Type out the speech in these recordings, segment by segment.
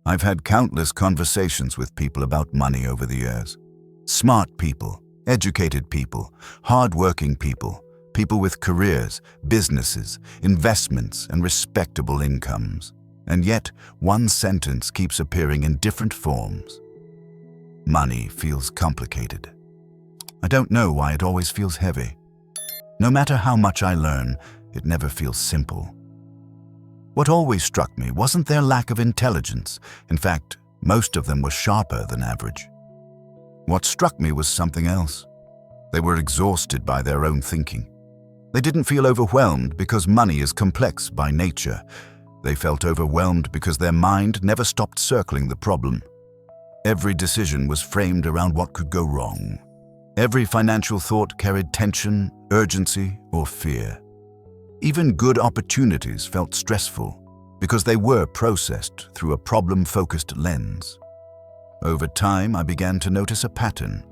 I've had countless conversations with people about money over the years. Smart people, educated people, hard-working people, people with careers, businesses, investments, and respectable incomes. And yet, one sentence keeps appearing in different forms. Money feels complicated. I don't know why it always feels heavy. No matter how much I learn, it never feels simple. What always struck me wasn't their lack of intelligence. In fact, most of them were sharper than average. What struck me was something else. They were exhausted by their own thinking. They didn't feel overwhelmed because money is complex by nature. They felt overwhelmed because their mind never stopped circling the problem. Every decision was framed around what could go wrong. Every financial thought carried tension, urgency, or fear. Even good opportunities felt stressful because they were processed through a problem-focused lens. Over time, I began to notice a pattern.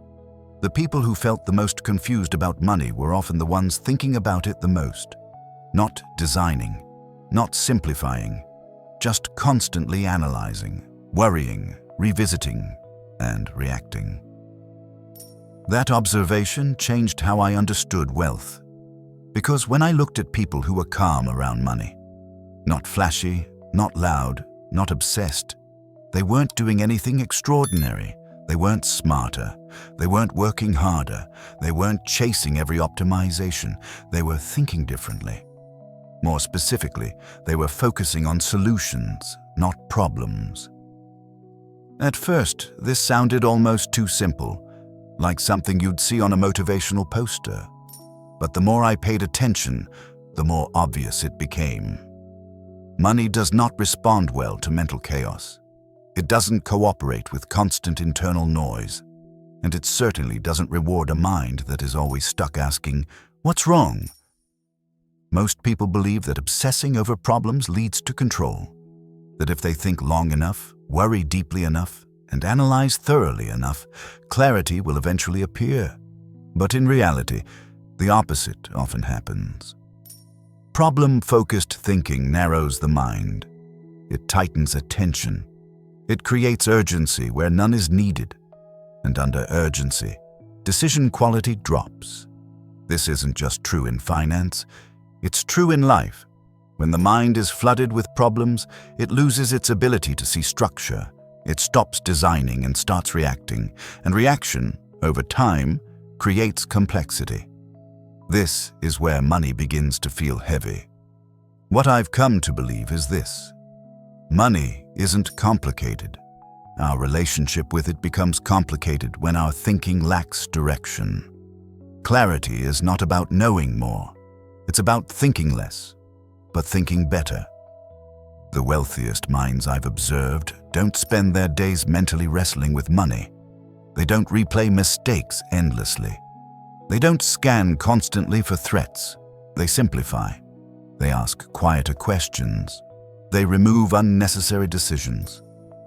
The people who felt the most confused about money were often the ones thinking about it the most. Not designing, not simplifying, just constantly analyzing, worrying, revisiting, and reacting. That observation changed how I understood wealth. Because when I looked at people who were calm around money, not flashy, not loud, not obsessed, they weren't doing anything extraordinary. They weren't smarter. They weren't working harder. They weren't chasing every optimization. They were thinking differently. More specifically, they were focusing on solutions, not problems. At first, this sounded almost too simple, like something you'd see on a motivational poster. But the more I paid attention, the more obvious it became. Money does not respond well to mental chaos. It doesn't cooperate with constant internal noise. And it certainly doesn't reward a mind that is always stuck asking, "What's wrong?" Most people believe that obsessing over problems leads to control. That if they think long enough, worry deeply enough, and analyze thoroughly enough, clarity will eventually appear. But in reality, the opposite often happens. Problem-focused thinking narrows the mind. It tightens attention. It creates urgency where none is needed. And under urgency, decision quality drops. This isn't just true in finance, it's true in life. When the mind is flooded with problems, it loses its ability to see structure. It stops designing and starts reacting, and reaction, over time, creates complexity. This is where money begins to feel heavy. What I've come to believe is this: money isn't complicated. Our relationship with it becomes complicated when our thinking lacks direction. Clarity is not about knowing more. It's about thinking less, but thinking better. The wealthiest minds I've observed don't spend their days mentally wrestling with money. They don't replay mistakes endlessly. They don't scan constantly for threats. They simplify. They ask quieter questions. They remove unnecessary decisions.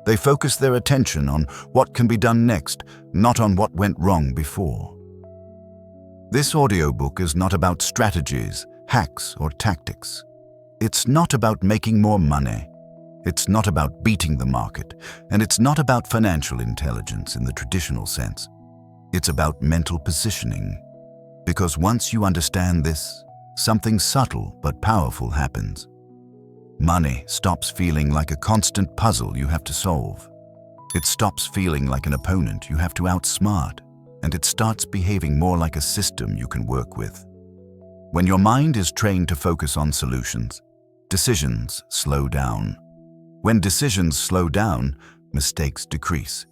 They focus their attention on what can be done next, not on what went wrong before. This audiobook is not about strategies, hacks, or tactics. It's not about making more money. It's not about beating the market, and it's not about financial intelligence in the traditional sense. It's about mental positioning. Because once you understand this, something subtle but powerful happens. Money stops feeling like a constant puzzle you have to solve. It stops feeling like an opponent you have to outsmart, and it starts behaving more like a system you can work with. When your mind is trained to focus on solutions, decisions slow down. When decisions slow down, mistakes decrease.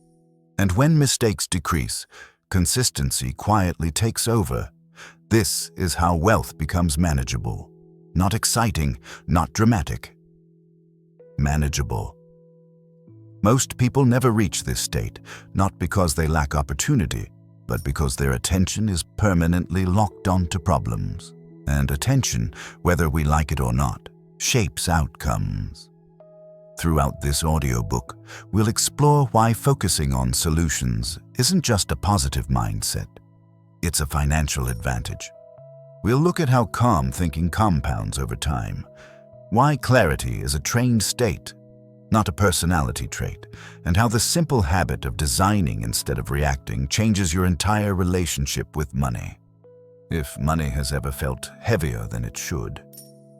And when mistakes decrease, consistency quietly takes over. This is how wealth becomes manageable. Not exciting, not dramatic. Manageable. Most people never reach this state, not because they lack opportunity, but because their attention is permanently locked onto problems. And attention, whether we like it or not, shapes outcomes. Throughout this audiobook, we'll explore why focusing on solutions isn't just a positive mindset. It's a financial advantage. We'll look at how calm thinking compounds over time, why clarity is a trained state, not a personality trait, and how the simple habit of designing instead of reacting changes your entire relationship with money. If money has ever felt heavier than it should,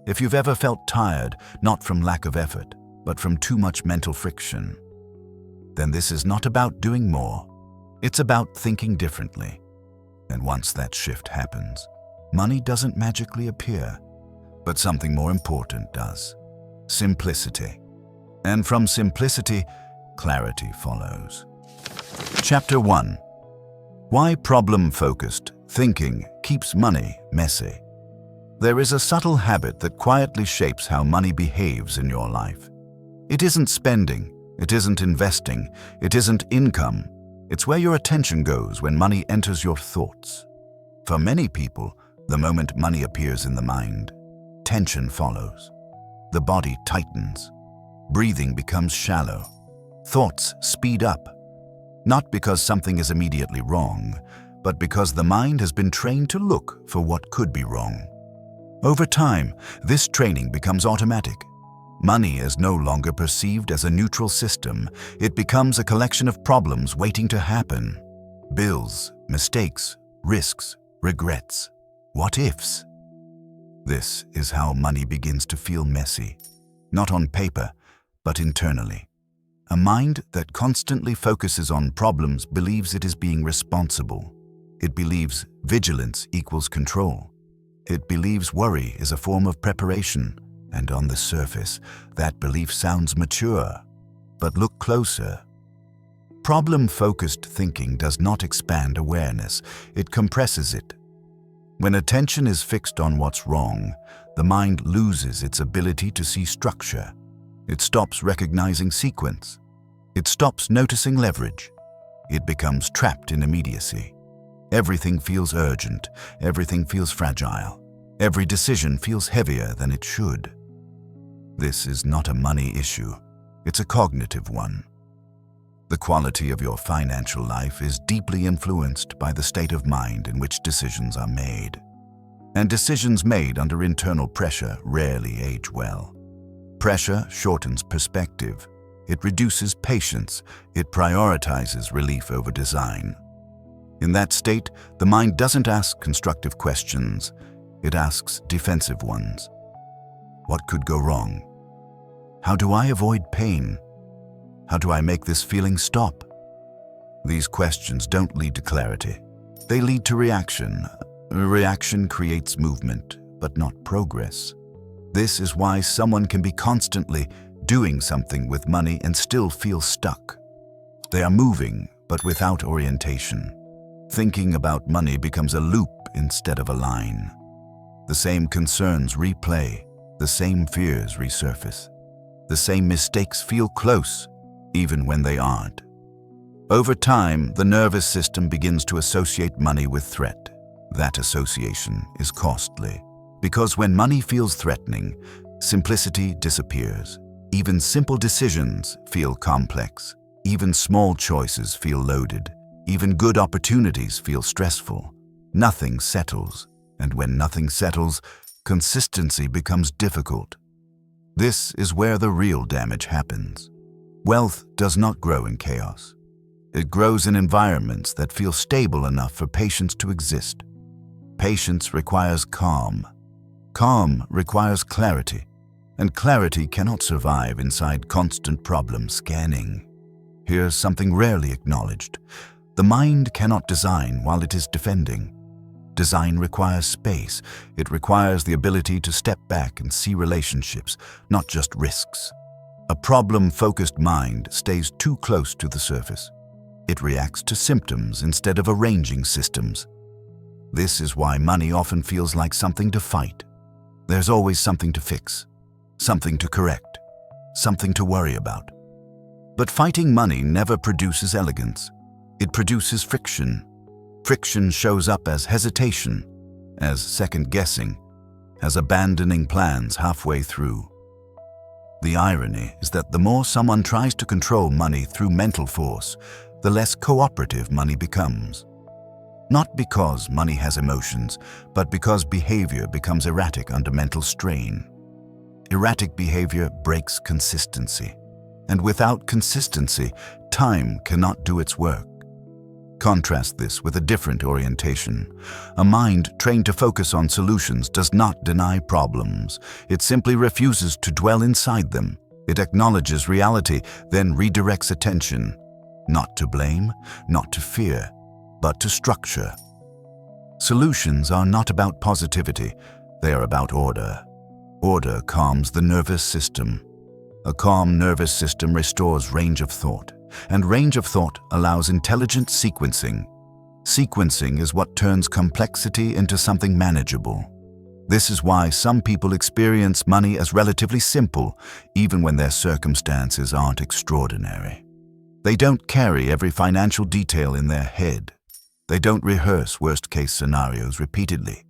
if you've ever felt tired, not from lack of effort, but from too much mental friction, then this is not about doing more. It's about thinking differently. And once that shift happens, money doesn't magically appear, but something more important does: simplicity. And from simplicity, clarity follows. Chapter 1. Why problem-focused thinking keeps money messy. There is a subtle habit that quietly shapes how money behaves in your life. It isn't spending, it isn't investing, it isn't income. It's where your attention goes when money enters your thoughts. For many people, the moment money appears in the mind, tension follows. The body tightens. Breathing becomes shallow. Thoughts speed up. Not because something is immediately wrong, but because the mind has been trained to look for what could be wrong. Over time, this training becomes automatic. Money is no longer perceived as a neutral system. It becomes a collection of problems waiting to happen. Bills, mistakes, risks, regrets, what-ifs. This is how money begins to feel messy, not on paper, but internally. A mind that constantly focuses on problems believes it is being responsible. It believes vigilance equals control. It believes worry is a form of preparation, and on the surface, that belief sounds mature. But look closer. Problem-focused thinking does not expand awareness, it compresses it. When attention is fixed on what's wrong, the mind loses its ability to see structure. It stops recognizing sequence. It stops noticing leverage. It becomes trapped in immediacy. Everything feels urgent. Everything feels fragile. Every decision feels heavier than it should. This is not a money issue. It's a cognitive one. The quality of your financial life is deeply influenced by the state of mind in which decisions are made. And decisions made under internal pressure rarely age well. Pressure shortens perspective. It reduces patience. It prioritizes relief over design. In that state, the mind doesn't ask constructive questions. It asks defensive ones. What could go wrong? How do I avoid pain? How do I make this feeling stop? These questions don't lead to clarity. They lead to reaction. Reaction creates movement, but not progress. This is why someone can be constantly doing something with money and still feel stuck. They are moving, but without orientation. Thinking about money becomes a loop instead of a line. The same concerns replay. The same fears resurface. The same mistakes feel close, even when they aren't. Over time, the nervous system begins to associate money with threat. That association is costly, because when money feels threatening, simplicity disappears. Even simple decisions feel complex. Even small choices feel loaded. Even good opportunities feel stressful. Nothing settles, and when nothing settles, consistency becomes difficult. This is where the real damage happens. Wealth does not grow in chaos. It grows in environments that feel stable enough for patience to exist. Patience requires calm. Calm requires clarity, and clarity cannot survive inside constant problem scanning. Here's something rarely acknowledged. The mind cannot design while it is defending. Design requires space. It requires the ability to step back and see relationships, not just risks. A problem-focused mind stays too close to the surface. It reacts to symptoms instead of arranging systems. This is why money often feels like something to fight. There's always something to fix, something to correct, something to worry about. But fighting money never produces elegance. It produces friction. Friction shows up as hesitation, as second-guessing, as abandoning plans halfway through. The irony is that the more someone tries to control money through mental force, the less cooperative money becomes. Not because money has emotions, but because behavior becomes erratic under mental strain. Erratic behavior breaks consistency. And without consistency, time cannot do its work. Contrast this with a different orientation. A mind trained to focus on solutions does not deny problems. It simply refuses to dwell inside them. It acknowledges reality, then redirects attention, not to blame, not to fear, but to structure. Solutions are not about positivity, they are about order. Order calms the nervous system. A calm nervous system restores range of thought, and range of thought allows intelligent sequencing. Sequencing is what turns complexity into something manageable. This is why some people experience money as relatively simple, even when their circumstances aren't extraordinary. They don't carry every financial detail in their head. They don't rehearse worst-case scenarios repeatedly.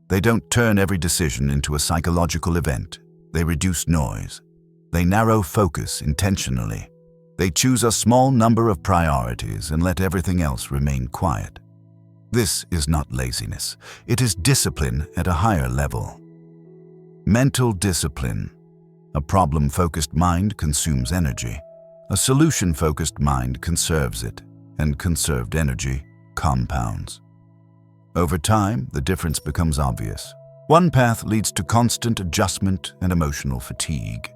They don't turn every decision into a psychological event. They reduce noise. They narrow focus intentionally. They choose a small number of priorities and let everything else remain quiet. This is not laziness. It is discipline at a higher level. Mental discipline. A problem-focused mind consumes energy. A solution-focused mind conserves it, and conserved energy compounds. Over time, the difference becomes obvious. One path leads to constant adjustment and emotional fatigue.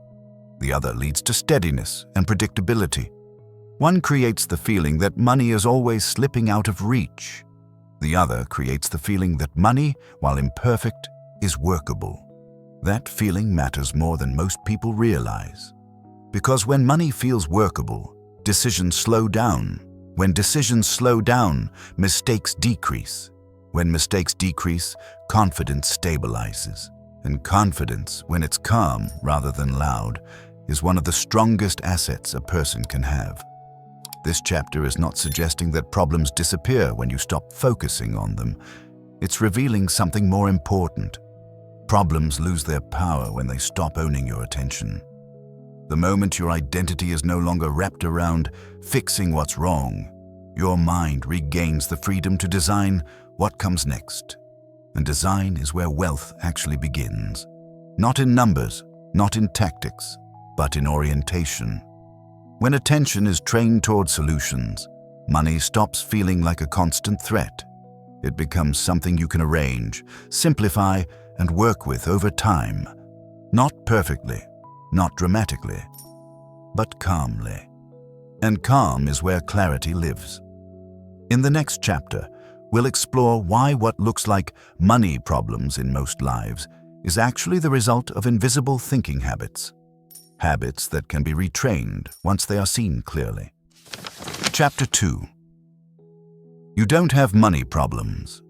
The other leads to steadiness and predictability. One creates the feeling that money is always slipping out of reach. The other creates the feeling that money, while imperfect, is workable. That feeling matters more than most people realize. Because when money feels workable, decisions slow down. When decisions slow down, mistakes decrease. When mistakes decrease, confidence stabilizes. And confidence, when it's calm rather than loud, is one of the strongest assets a person can have. This chapter is not suggesting that problems disappear when you stop focusing on them. It's revealing something more important. Problems lose their power when they stop owning your attention. The moment your identity is no longer wrapped around fixing what's wrong, your mind regains the freedom to design what comes next. And design is where wealth actually begins. Not in numbers, not in tactics, but in orientation. When attention is trained toward solutions, money stops feeling like a constant threat. It becomes something you can arrange, simplify, and work with over time. Not perfectly, not dramatically, but calmly. And calm is where clarity lives. In the next chapter, we'll explore why what looks like money problems in most lives is actually the result of invisible thinking habits. Habits that can be retrained once they are seen clearly. Chapter 2. You don't have money problems.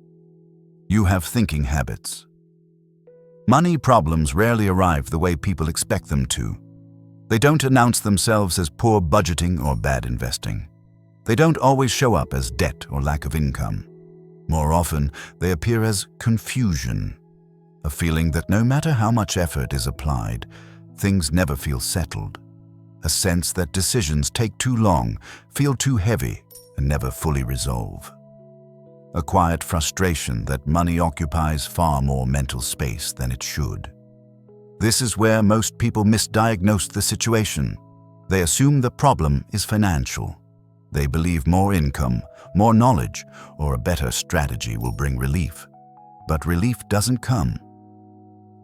You have thinking habits. Money problems rarely arrive the way people expect them to. They don't announce themselves as poor budgeting or bad investing. They don't always show up as debt or lack of income. More often, they appear as confusion, a feeling that no matter how much effort is applied, things never feel settled, a sense that decisions take too long, feel too heavy, and never fully resolve. A quiet frustration that money occupies far more mental space than it should. This is where most people misdiagnose the situation. They assume the problem is financial. They believe more income, more knowledge, or a better strategy will bring relief. But relief doesn't come.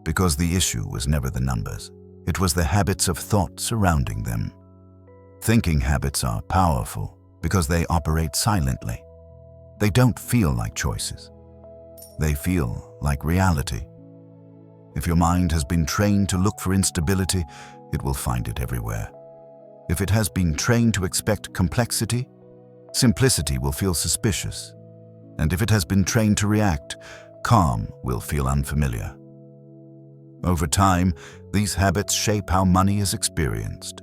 Because the issue was never the numbers. It was the habits of thought surrounding them. Thinking habits are powerful because they operate silently. They don't feel like choices. They feel like reality. If your mind has been trained to look for instability, it will find it everywhere. If it has been trained to expect complexity, simplicity will feel suspicious. And if it has been trained to react, calm will feel unfamiliar. Over time, these habits shape how money is experienced.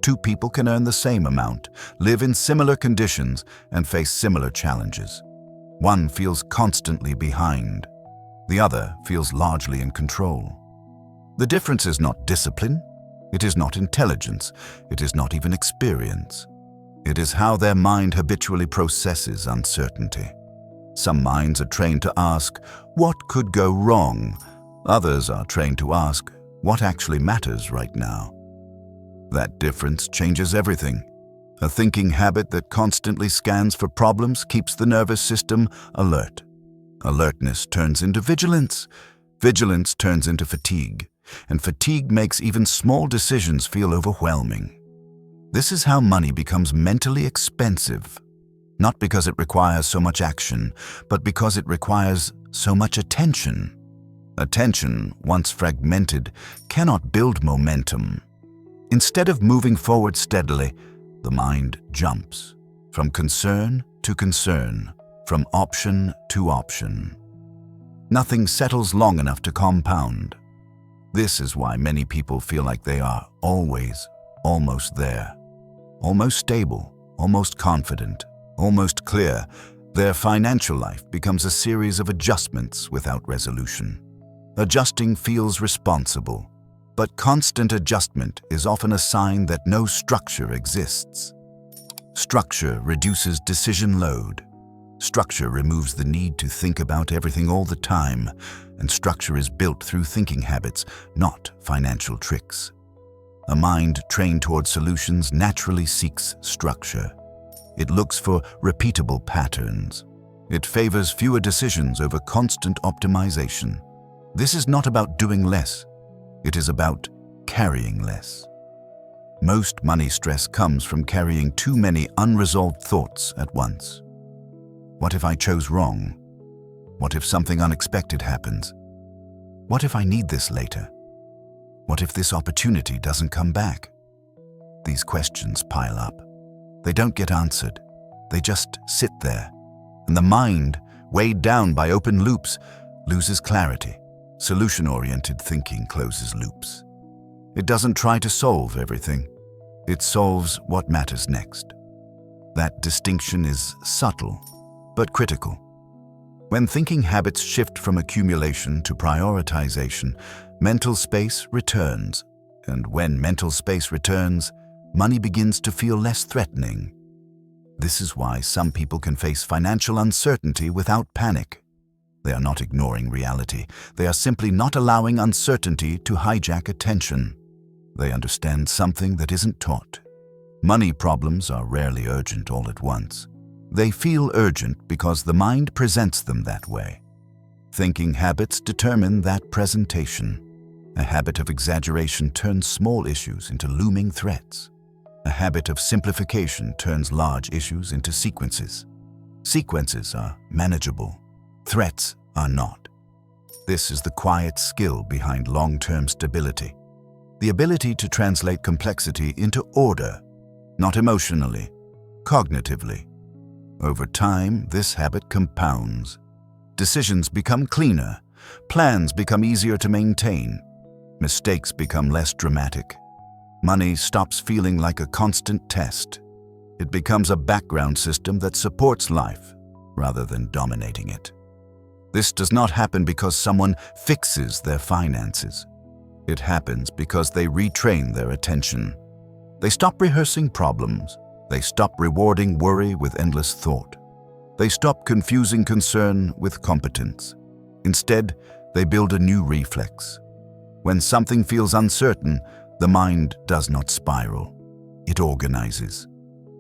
Two people can earn the same amount, live in similar conditions, and face similar challenges. One feels constantly behind. The other feels largely in control. The difference is not discipline. It is not intelligence. It is not even experience. It is how their mind habitually processes uncertainty. Some minds are trained to ask, what could go wrong? Others are trained to ask, what actually matters right now? That difference changes everything. A thinking habit that constantly scans for problems keeps the nervous system alert. Alertness turns into vigilance. Vigilance turns into fatigue. And fatigue makes even small decisions feel overwhelming. This is how money becomes mentally expensive. Not because it requires so much action, but because it requires so much attention. Attention, once fragmented, cannot build momentum. Instead of moving forward steadily, the mind jumps from concern to concern, from option to option. Nothing settles long enough to compound. This is why many people feel like they are always almost there. Almost stable, almost confident, almost clear. Their financial life becomes a series of adjustments without resolution. Adjusting feels responsible, but constant adjustment is often a sign that no structure exists. Structure reduces decision load. Structure removes the need to think about everything all the time, and structure is built through thinking habits, not financial tricks. A mind trained toward solutions naturally seeks structure. It looks for repeatable patterns. It favors fewer decisions over constant optimization. This is not about doing less. It is about carrying less. Most money stress comes from carrying too many unresolved thoughts at once. What if I chose wrong? What if something unexpected happens? What if I need this later? What if this opportunity doesn't come back? These questions pile up. They don't get answered. They just sit there. And the mind, weighed down by open loops, loses clarity. Solution-oriented thinking closes loops. It doesn't try to solve everything. It solves what matters next. That distinction is subtle, but critical. When thinking habits shift from accumulation to prioritization, mental space returns. And when mental space returns, money begins to feel less threatening. This is why some people can face financial uncertainty without panic. They are not ignoring reality. They are simply not allowing uncertainty to hijack attention. They understand something that isn't taught. Money problems are rarely urgent all at once. They feel urgent because the mind presents them that way. Thinking habits determine that presentation. A habit of exaggeration turns small issues into looming threats. A habit of simplification turns large issues into sequences. Sequences are manageable. Threats are not. This is the quiet skill behind long-term stability. The ability to translate complexity into order, not emotionally, cognitively. Over time, this habit compounds. Decisions become cleaner. Plans become easier to maintain. Mistakes become less dramatic. Money stops feeling like a constant test. It becomes a background system that supports life rather than dominating it. This does not happen because someone fixes their finances. It happens because they retrain their attention. They stop rehearsing problems. They stop rewarding worry with endless thought. They stop confusing concern with competence. Instead, they build a new reflex. When something feels uncertain, the mind does not spiral. It organizes.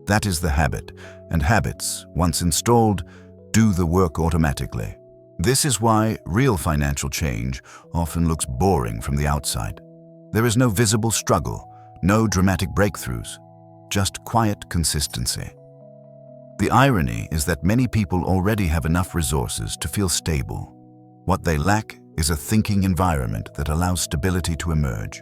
That is the habit, and habits, once installed, do the work automatically. This is why real financial change often looks boring from the outside. There is no visible struggle, no dramatic breakthroughs, just quiet consistency. The irony is that many people already have enough resources to feel stable. What they lack is a thinking environment that allows stability to emerge.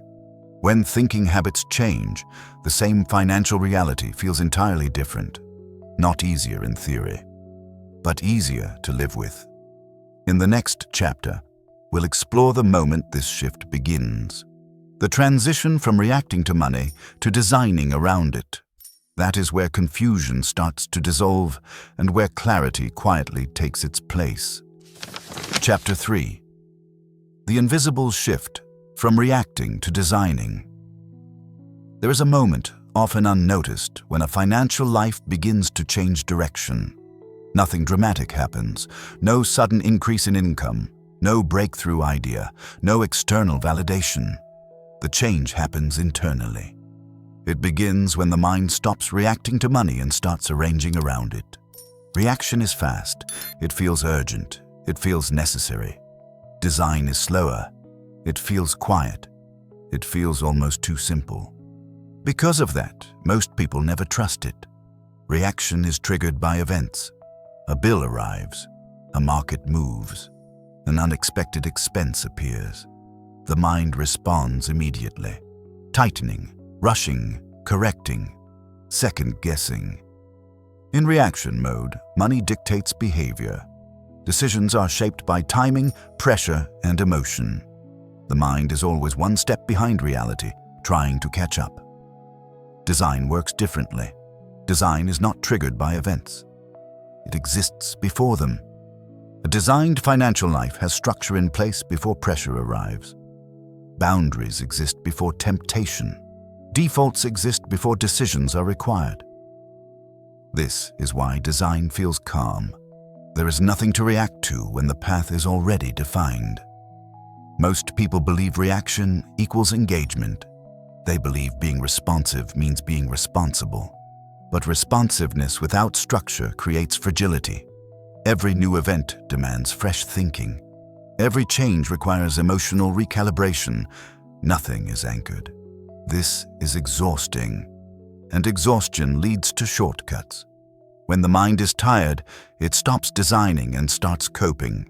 When thinking habits change, the same financial reality feels entirely different. Not easier in theory, but easier to live with. In the next chapter, we'll explore the moment this shift begins. The transition from reacting to money to designing around it. That is where confusion starts to dissolve and where clarity quietly takes its place. Chapter 3. The invisible shift from reacting to designing. There is a moment, often unnoticed, when a financial life begins to change direction. Nothing dramatic happens, no sudden increase in income, no breakthrough idea, no external validation. The change happens internally. It begins when the mind stops reacting to money and starts arranging around it. Reaction is fast. It feels urgent. It feels necessary. Design is slower. It feels quiet. It feels almost too simple. Because of that, most people never trust it. Reaction is triggered by events. A bill arrives. A market moves. An unexpected expense appears. The mind responds immediately, tightening, rushing, correcting, second-guessing. In reaction mode, money dictates behavior. Decisions are shaped by timing, pressure, and emotion. The mind is always one step behind reality, trying to catch up. Design works differently. Design is not triggered by events. It exists before them. A designed financial life has structure in place before pressure arrives. Boundaries exist before temptation. Defaults exist before decisions are required. This is why design feels calm. There is nothing to react to when the path is already defined. Most people believe reaction equals engagement. They believe being responsive means being responsible. But responsiveness without structure creates fragility. Every new event demands fresh thinking. Every change requires emotional recalibration. Nothing is anchored. This is exhausting, and exhaustion leads to shortcuts. When the mind is tired, it stops designing and starts coping.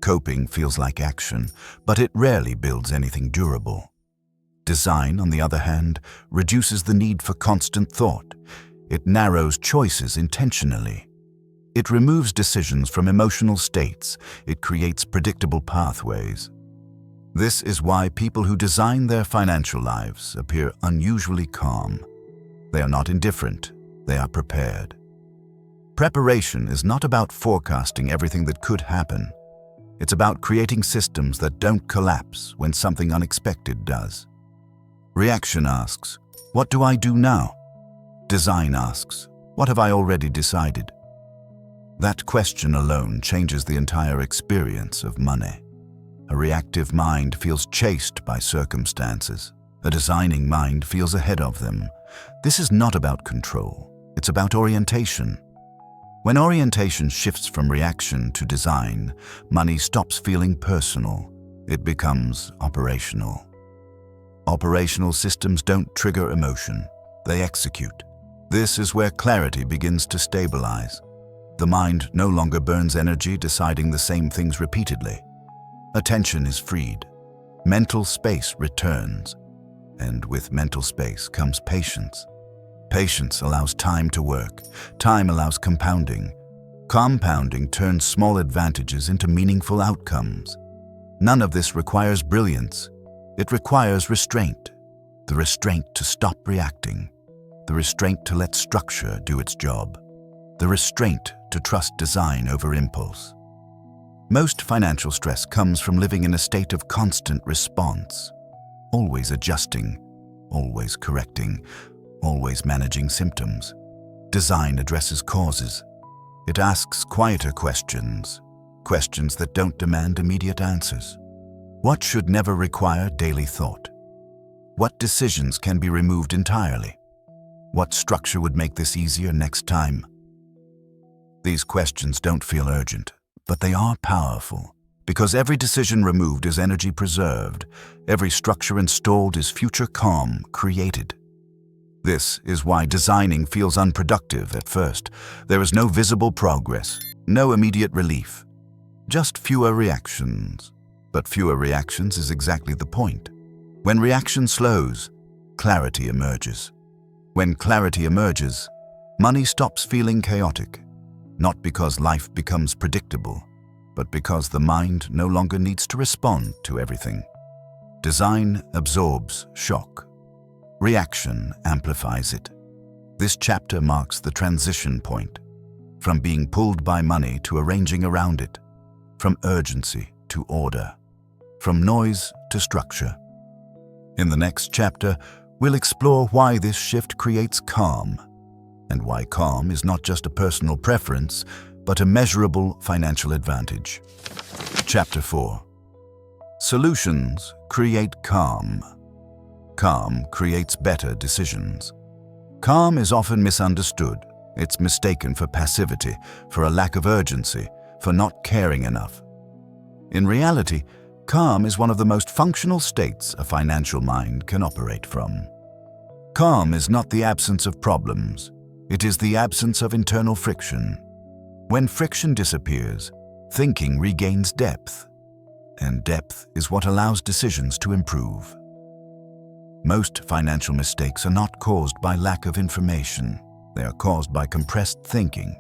Coping feels like action, but it rarely builds anything durable. Design, on the other hand, reduces the need for constant thought. It narrows choices intentionally. It removes decisions from emotional states. It creates predictable pathways. This is why people who design their financial lives appear unusually calm. They are not indifferent. They are prepared. Preparation is not about forecasting everything that could happen. It's about creating systems that don't collapse when something unexpected does. Reaction asks, "What do I do now?" Design asks, "What have I already decided?" That question alone changes the entire experience of money. A reactive mind feels chased by circumstances. A designing mind feels ahead of them. This is not about control. It's about orientation. When orientation shifts from reaction to design, money stops feeling personal. It becomes operational. Operational systems don't trigger emotion. They execute. This is where clarity begins to stabilize. The mind no longer burns energy deciding the same things repeatedly. Attention is freed. Mental space returns. And with mental space comes patience. Patience allows time to work. Time allows compounding. Compounding turns small advantages into meaningful outcomes. None of this requires brilliance. It requires restraint. The restraint to stop reacting. The restraint to let structure do its job. The restraint to trust design over impulse. Most financial stress comes from living in a state of constant response, always adjusting, always correcting, always managing symptoms. Design addresses causes. It asks quieter questions, questions that don't demand immediate answers. What should never require daily thought? What decisions can be removed entirely? What structure would make this easier next time? These questions don't feel urgent, but they are powerful, because every decision removed is energy preserved. Every structure installed is future calm created. This is why designing feels unproductive at first. There is no visible progress, no immediate relief, just fewer reactions. But fewer reactions is exactly the point. When reaction slows, clarity emerges. When clarity emerges, money stops feeling chaotic. Not because life becomes predictable, but because the mind no longer needs to respond to everything. Design absorbs shock. Reaction amplifies it. This chapter marks the transition point, from being pulled by money to arranging around it, from urgency to order, from noise to structure. In the next chapter, we'll explore why this shift creates calm, and why calm is not just a personal preference, but a measurable financial advantage. Chapter 4. Solutions create calm. Calm creates better decisions. Calm is often misunderstood. It's mistaken for passivity, for a lack of urgency, for not caring enough. In reality, calm is one of the most functional states a financial mind can operate from. Calm is not the absence of problems. It is the absence of internal friction. When friction disappears, thinking regains depth, and depth is what allows decisions to improve. Most financial mistakes are not caused by lack of information. They are caused by compressed thinking.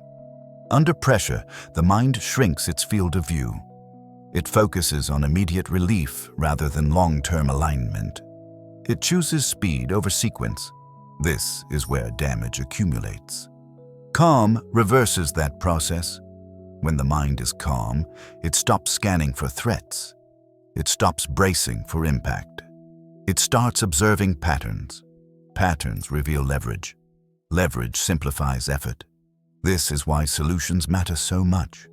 Under pressure, the mind shrinks its field of view. It focuses on immediate relief rather than long-term alignment. It chooses speed over sequence. This is where damage accumulates. Calm reverses that process. When the mind is calm, it stops scanning for threats. It stops bracing for impact. It starts observing patterns. Patterns reveal leverage. Leverage simplifies effort. This is why solutions matter so much.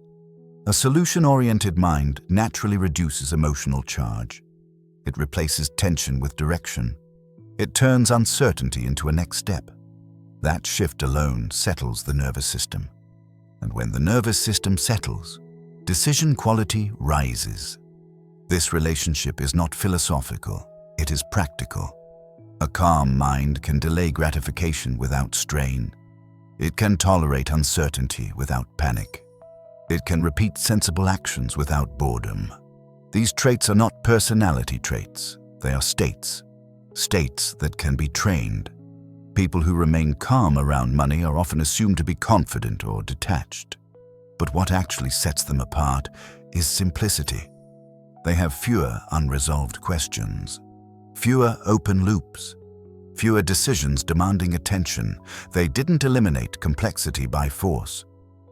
A solution-oriented mind naturally reduces emotional charge. It replaces tension with direction. It turns uncertainty into a next step. That shift alone settles the nervous system. And when the nervous system settles, decision quality rises. This relationship is not philosophical, it is practical. A calm mind can delay gratification without strain. It can tolerate uncertainty without panic. It can repeat sensible actions without boredom. These traits are not personality traits, they are states. States that can be trained. People who remain calm around money are often assumed to be confident or detached. But what actually sets them apart is simplicity. They have fewer unresolved questions, fewer open loops, fewer decisions demanding attention. They didn't eliminate complexity by force.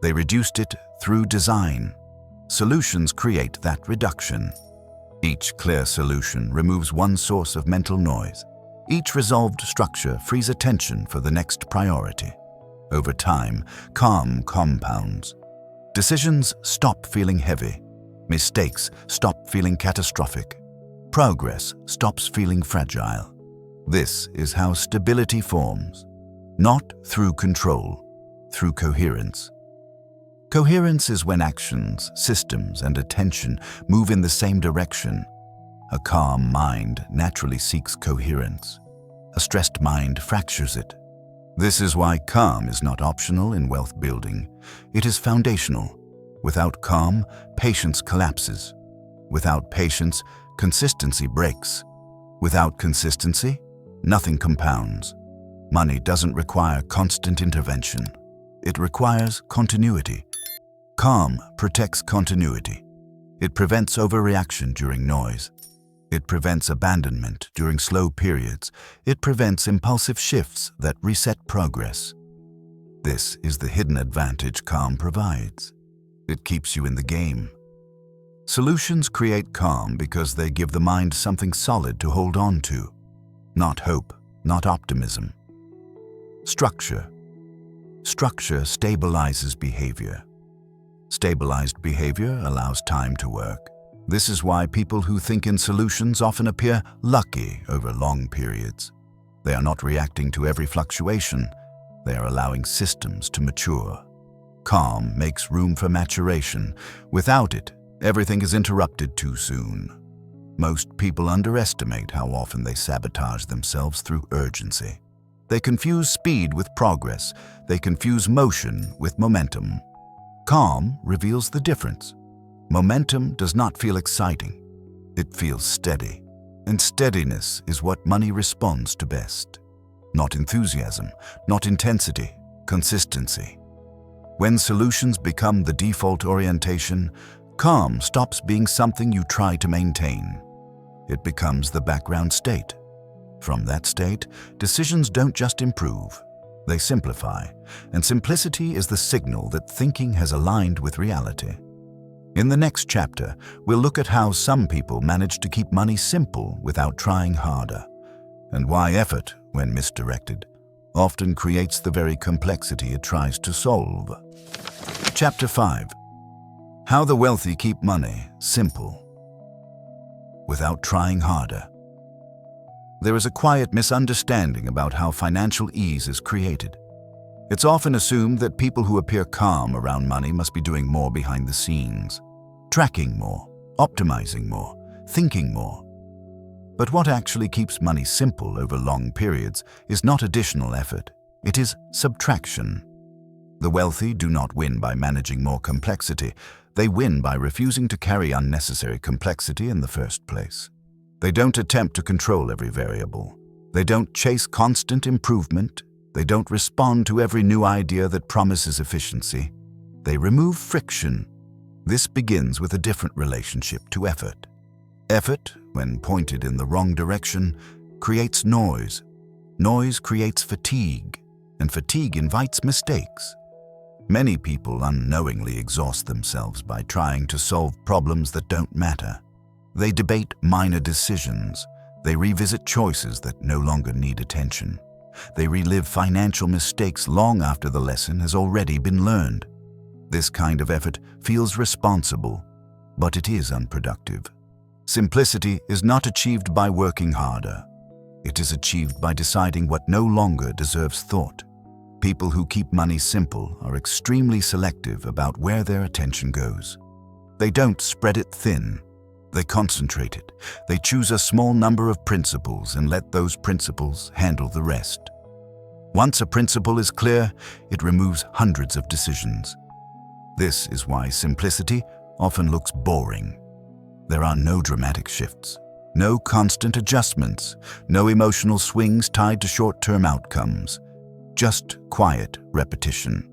They reduced it through design. Solutions create that reduction. Each clear solution removes one source of mental noise. Each resolved structure frees attention for the next priority. Over time, calm compounds. Decisions stop feeling heavy. Mistakes stop feeling catastrophic. Progress stops feeling fragile. This is how stability forms. Not through control, through coherence. Coherence is when actions, systems, and attention move in the same direction. A calm mind naturally seeks coherence. A stressed mind fractures it. This is why calm is not optional in wealth building. It is foundational. Without calm, patience collapses. Without patience, consistency breaks. Without consistency, nothing compounds. Money doesn't require constant intervention. It requires continuity. Calm protects continuity. It prevents overreaction during noise. It prevents abandonment during slow periods. It prevents impulsive shifts that reset progress. This is the hidden advantage calm provides. It keeps you in the game. Solutions create calm because they give the mind something solid to hold on to. Not hope, not optimism. Structure. Structure stabilizes behavior. Stabilized behavior allows time to work. This is why people who think in solutions often appear lucky over long periods. They are not reacting to every fluctuation. They are allowing systems to mature. Calm makes room for maturation. Without it, everything is interrupted too soon. Most people underestimate how often they sabotage themselves through urgency. They confuse speed with progress. They confuse motion with momentum. Calm reveals the difference. Momentum does not feel exciting. It feels steady. And steadiness is what money responds to best. Not enthusiasm, not intensity, consistency. When solutions become the default orientation, calm stops being something you try to maintain. It becomes the background state. From that state, decisions don't just improve. They simplify, and simplicity is the signal that thinking has aligned with reality. In the next chapter, we'll look at how some people manage to keep money simple without trying harder, and why effort, when misdirected, often creates the very complexity it tries to solve. Chapter 5. How the wealthy keep money simple without trying harder. There is a quiet misunderstanding about how financial ease is created. It's often assumed that people who appear calm around money must be doing more behind the scenes, tracking more, optimizing more, thinking more. But what actually keeps money simple over long periods is not additional effort, it is subtraction. The wealthy do not win by managing more complexity, they win by refusing to carry unnecessary complexity in the first place. They don't attempt to control every variable. They don't chase constant improvement. They don't respond to every new idea that promises efficiency. They remove friction. This begins with a different relationship to effort. Effort, when pointed in the wrong direction, creates noise. Noise creates fatigue, and fatigue invites mistakes. Many people unknowingly exhaust themselves by trying to solve problems that don't matter. They debate minor decisions. They revisit choices that no longer need attention. They relive financial mistakes long after the lesson has already been learned. This kind of effort feels responsible, but it is unproductive. Simplicity is not achieved by working harder. It is achieved by deciding what no longer deserves thought. People who keep money simple are extremely selective about where their attention goes. They don't spread it thin. They concentrate it. They choose a small number of principles and let those principles handle the rest. Once a principle is clear, it removes hundreds of decisions. This is why simplicity often looks boring. There are no dramatic shifts, no constant adjustments, no emotional swings tied to short-term outcomes, just quiet repetition.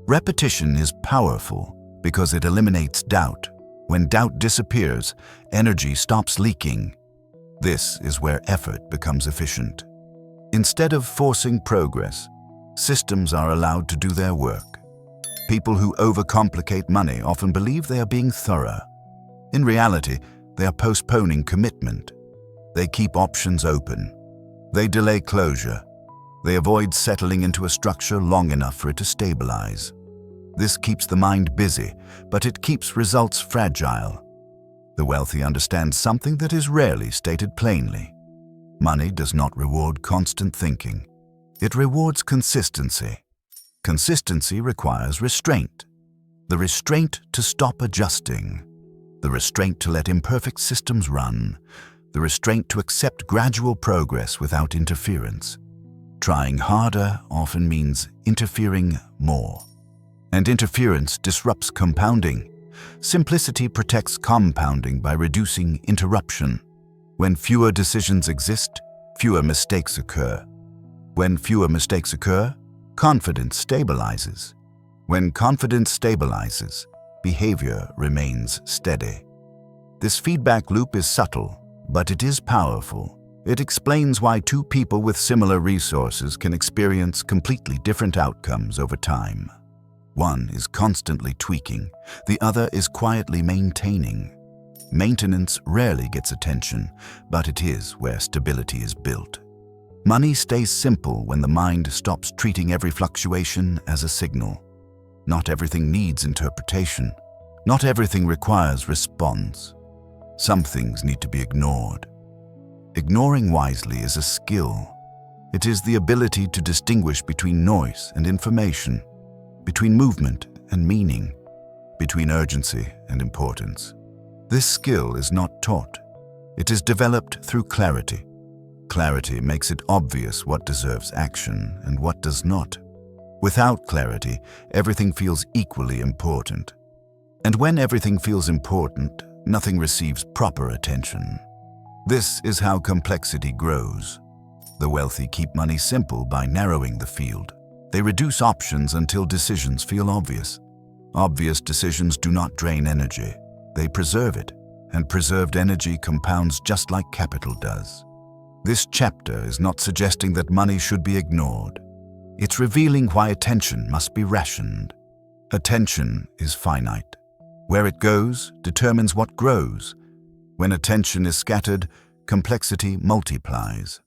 Repetition is powerful because it eliminates doubt. When doubt disappears, energy stops leaking. This is where effort becomes efficient. Instead of forcing progress, systems are allowed to do their work. People who overcomplicate money often believe they are being thorough. In reality, they are postponing commitment. They keep options open. They delay closure. They avoid settling into a structure long enough for it to stabilize. This keeps the mind busy, but it keeps results fragile. The wealthy understand something that is rarely stated plainly. Money does not reward constant thinking. It rewards consistency. Consistency requires restraint. The restraint to stop adjusting. The restraint to let imperfect systems run. The restraint to accept gradual progress without interference. Trying harder often means interfering more. And interference disrupts compounding. Simplicity protects compounding by reducing interruption. When fewer decisions exist, fewer mistakes occur. When fewer mistakes occur, confidence stabilizes. When confidence stabilizes, behavior remains steady. This feedback loop is subtle, but it is powerful. It explains why two people with similar resources can experience completely different outcomes over time. One is constantly tweaking, the other is quietly maintaining. Maintenance rarely gets attention, but it is where stability is built. Money stays simple when the mind stops treating every fluctuation as a signal. Not everything needs interpretation. Not everything requires response. Some things need to be ignored. Ignoring wisely is a skill. It is the ability to distinguish between noise and information, between movement and meaning, between urgency and importance. This skill is not taught. It is developed through clarity. Clarity makes it obvious what deserves action and what does not. Without clarity, everything feels equally important. And when everything feels important, nothing receives proper attention. This is how complexity grows. The wealthy keep money simple by narrowing the field. They reduce options until decisions feel obvious. Obvious decisions do not drain energy. They preserve it, and preserved energy compounds just like capital does. This chapter is not suggesting that money should be ignored. It's revealing why attention must be rationed. Attention is finite. Where it goes determines what grows. When attention is scattered, complexity multiplies.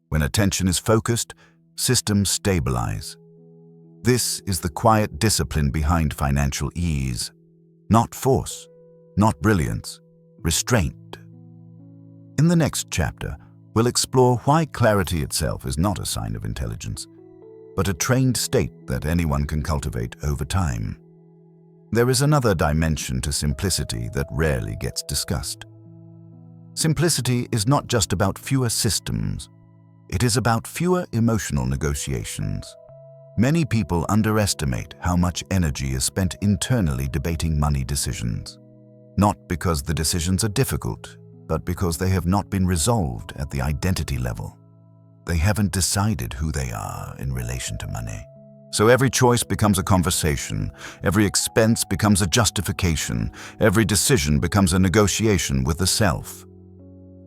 When attention is focused, systems stabilize. This is the quiet discipline behind financial ease. Not force, not brilliance, restraint. In the next chapter, We'll explore why clarity itself is not a sign of intelligence, but a trained state that anyone can cultivate over time. There is another dimension to simplicity that rarely gets discussed. Simplicity is not just about fewer systems. It is about fewer emotional negotiations. Many people underestimate how much energy is spent internally debating money decisions. Not because the decisions are difficult, but because they have not been resolved at the identity level. They haven't decided who they are in relation to money. So every choice becomes a conversation, every expense becomes a justification, every decision becomes a negotiation with the self.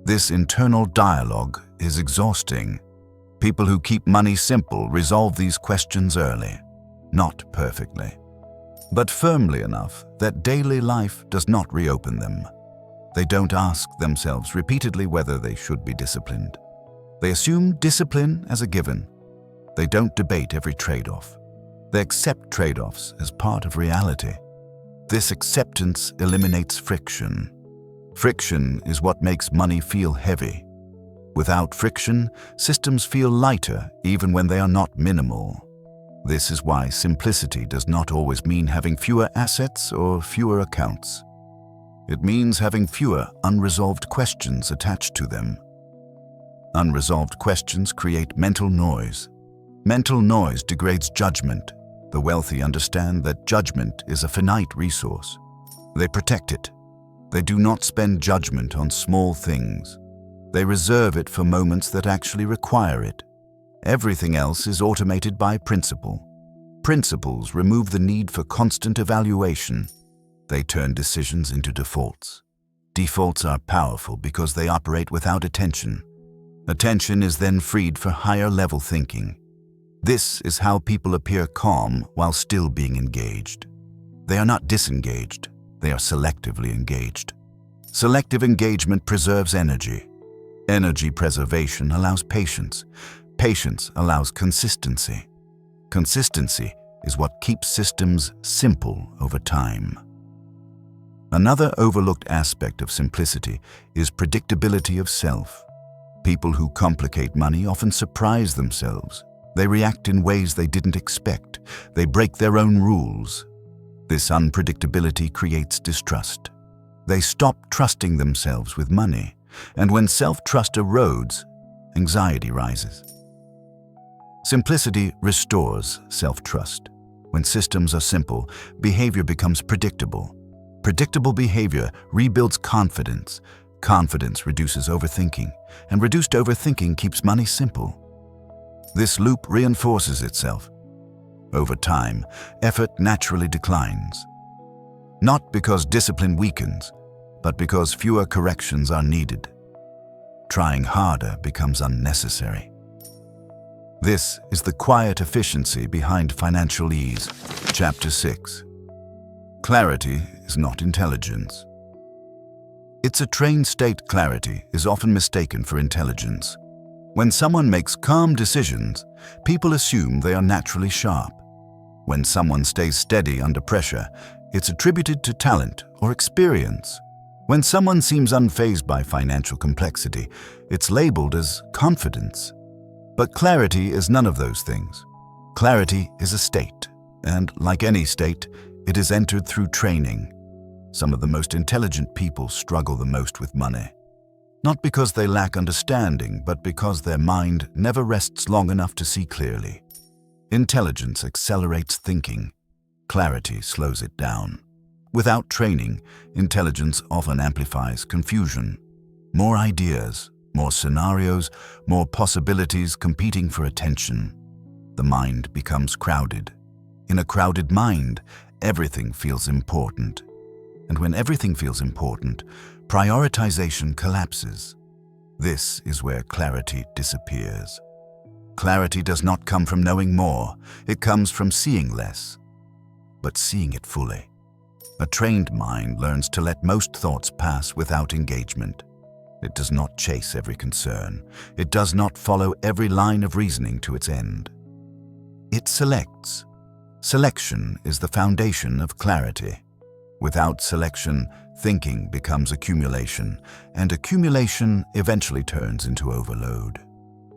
This internal dialogue is exhausting. People who keep money simple resolve these questions early, not perfectly, but firmly enough that daily life does not reopen them. They don't ask themselves repeatedly whether they should be disciplined. They assume discipline as a given. They don't debate every trade-off. They accept trade-offs as part of reality. This acceptance eliminates friction. Friction is what makes money feel heavy. Without friction, systems feel lighter even when they are not minimal. This is why simplicity does not always mean having fewer assets or fewer accounts. It means having fewer unresolved questions attached to them. Unresolved questions create mental noise. Mental noise degrades judgment. The wealthy understand that judgment is a finite resource. They protect it. They do not spend judgment on small things. They reserve it for moments that actually require it. Everything else is automated by principle. Principles remove the need for constant evaluation. They turn decisions into defaults. Defaults are powerful because they operate without attention. Attention is then freed for higher-level thinking. This is how people appear calm while still being engaged. They are not disengaged. They are selectively engaged. Selective engagement preserves energy. Energy preservation allows patience. Patience allows consistency. Consistency is what keeps systems simple over time. Another overlooked aspect of simplicity is predictability of self. People who complicate money often surprise themselves. They react in ways they didn't expect. They break their own rules. This unpredictability creates distrust. They stop trusting themselves with money, and when self-trust erodes, anxiety rises. Simplicity restores self-trust. When systems are simple, behavior becomes predictable. Predictable behavior rebuilds confidence. Confidence reduces overthinking, and reduced overthinking keeps money simple. This loop reinforces itself. Over time, effort naturally declines. Not because discipline weakens, but because fewer corrections are needed. Trying harder becomes unnecessary. This is the quiet efficiency behind financial ease. Chapter 6. Clarity is not intelligence. It's a trained state. Clarity is often mistaken for intelligence. When someone makes calm decisions, people assume they are naturally sharp. When someone stays steady under pressure, it's attributed to talent or experience. When someone seems unfazed by financial complexity, it's labeled as confidence. But clarity is none of those things. Clarity is a state, and like any state, it is entered through training. Some of the most intelligent people struggle the most with money. Not because they lack understanding, but because their mind never rests long enough to see clearly. Intelligence accelerates thinking. Clarity slows it down. Without training, intelligence often amplifies confusion. More ideas, more scenarios, more possibilities competing for attention. The mind becomes crowded. In a crowded mind, everything feels important. And when everything feels important, prioritization collapses. This is where clarity disappears. Clarity does not come from knowing more, it comes from seeing less, but seeing it fully. A trained mind learns to let most thoughts pass without engagement. It does not chase every concern. It does not follow every line of reasoning to its end. It selects. Selection is the foundation of clarity. Without selection, thinking becomes accumulation, and accumulation eventually turns into overload.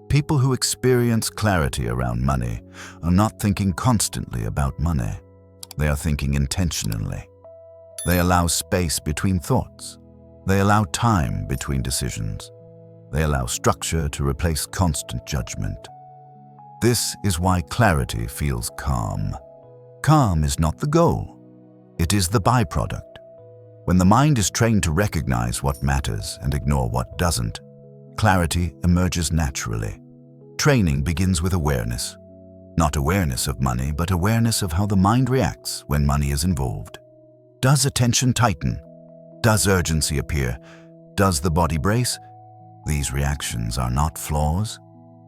People who experience clarity around money are not thinking constantly about money. They are thinking intentionally. They allow space between thoughts. They allow time between decisions. They allow structure to replace constant judgment. This is why clarity feels calm. Calm is not the goal. It is the byproduct. When the mind is trained to recognize what matters and ignore what doesn't, clarity emerges naturally. Training begins with awareness. Not awareness of money, but awareness of how the mind reacts when money is involved. Does attention tighten? Does urgency appear? Does the body brace? These reactions are not flaws.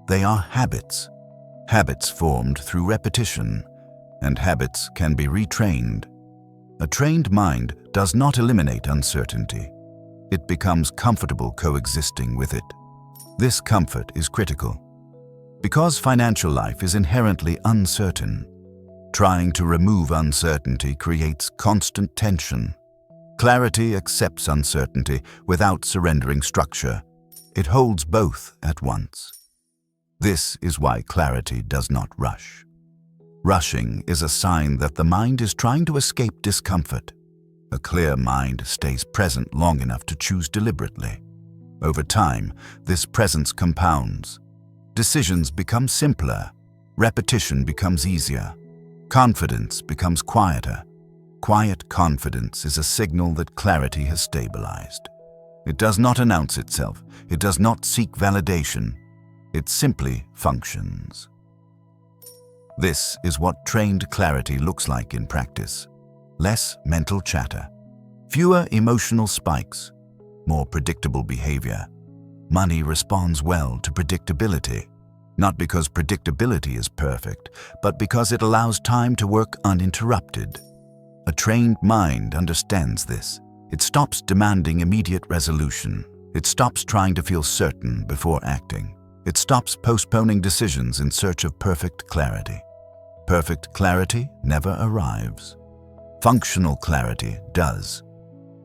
They are habits. Habits formed through repetition, and habits can be retrained. A trained mind does not eliminate uncertainty. It becomes comfortable coexisting with it. This comfort is critical. Because financial life is inherently uncertain, trying to remove uncertainty creates constant tension. Clarity accepts uncertainty without surrendering structure. It holds both at once. This is why clarity does not rush. Rushing is a sign that the mind is trying to escape discomfort. A clear mind stays present long enough to choose deliberately. Over time, this presence compounds. Decisions become simpler. Repetition becomes easier. Confidence becomes quieter. Quiet confidence is a signal that clarity has stabilized. It does not announce itself. It does not seek validation. It simply functions. This is what trained clarity looks like in practice. Less mental chatter, fewer emotional spikes, more predictable behavior. Money responds well to predictability, not because predictability is perfect, but because it allows time to work uninterrupted. A trained mind understands this. It stops demanding immediate resolution. It stops trying to feel certain before acting. It stops postponing decisions in search of perfect clarity. Perfect clarity never arrives. Functional clarity does.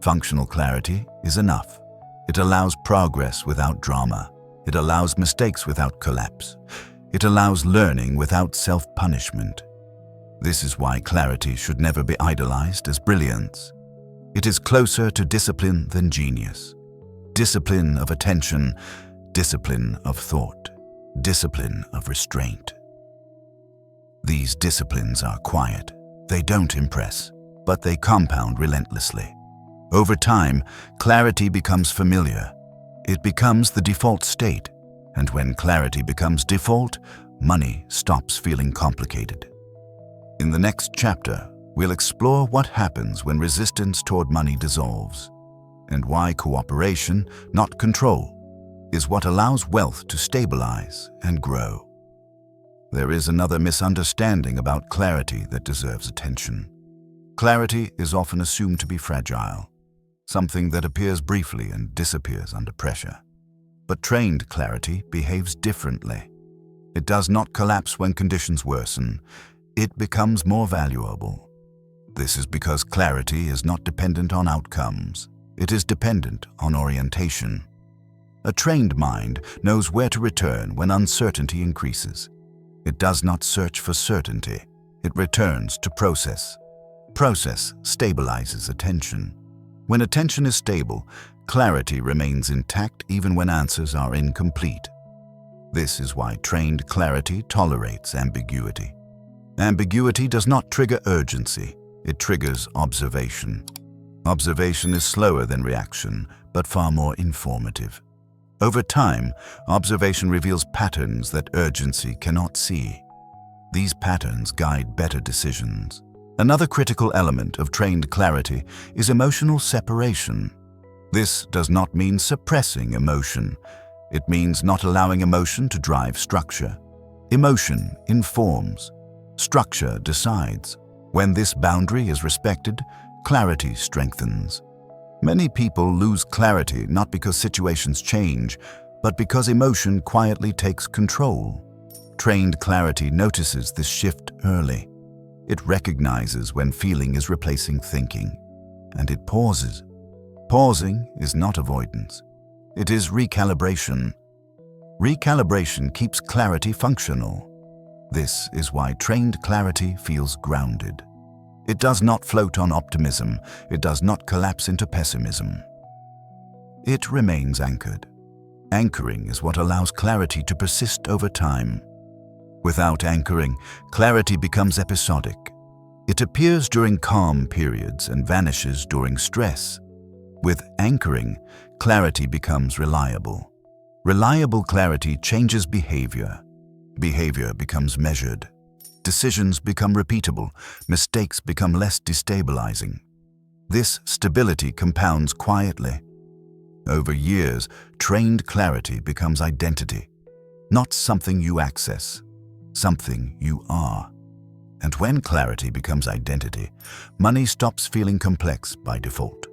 Functional clarity is enough. It allows progress without drama. It allows mistakes without collapse. It allows learning without self-punishment. This is why clarity should never be idolized as brilliance. It is closer to discipline than genius. Discipline of attention, discipline of thought, discipline of restraint. These disciplines are quiet. They don't impress, but they compound relentlessly. Over time, clarity becomes familiar. It becomes the default state, and when clarity becomes default, money stops feeling complicated. In the next chapter, we'll explore what happens when resistance toward money dissolves, and why cooperation, not control, is what allows wealth to stabilize and grow. There is another misunderstanding about clarity that deserves attention. Clarity is often assumed to be fragile, something that appears briefly and disappears under pressure. But trained clarity behaves differently. It does not collapse when conditions worsen. It becomes more valuable. This is because clarity is not dependent on outcomes. It is dependent on orientation. A trained mind knows where to return when uncertainty increases. It does not search for certainty. It returns to process. Process stabilizes attention. When attention is stable, clarity remains intact even when answers are incomplete. This is why trained clarity tolerates ambiguity. Ambiguity does not trigger urgency. It triggers observation. Observation is slower than reaction, but far more informative. Over time, observation reveals patterns that urgency cannot see. These patterns guide better decisions. Another critical element of trained clarity is emotional separation. This does not mean suppressing emotion. It means not allowing emotion to drive structure. Emotion informs. Structure decides. When this boundary is respected, clarity strengthens. Many people lose clarity not because situations change, but because emotion quietly takes control. Trained clarity notices this shift early. It recognizes when feeling is replacing thinking. and it pauses. Pausing is not avoidance. It is recalibration. Recalibration keeps clarity functional. This is why trained clarity feels grounded. It does not float on optimism. It does not collapse into pessimism. It remains anchored. Anchoring is what allows clarity to persist over time. Without anchoring, clarity becomes episodic. It appears during calm periods and vanishes during stress. With anchoring, clarity becomes reliable. Reliable clarity changes behavior. Behavior becomes measured. Decisions become repeatable. Mistakes become less destabilizing. This stability compounds quietly. Over years, trained clarity becomes identity, not something you access, something you are. And when clarity becomes identity, money stops feeling complex by default.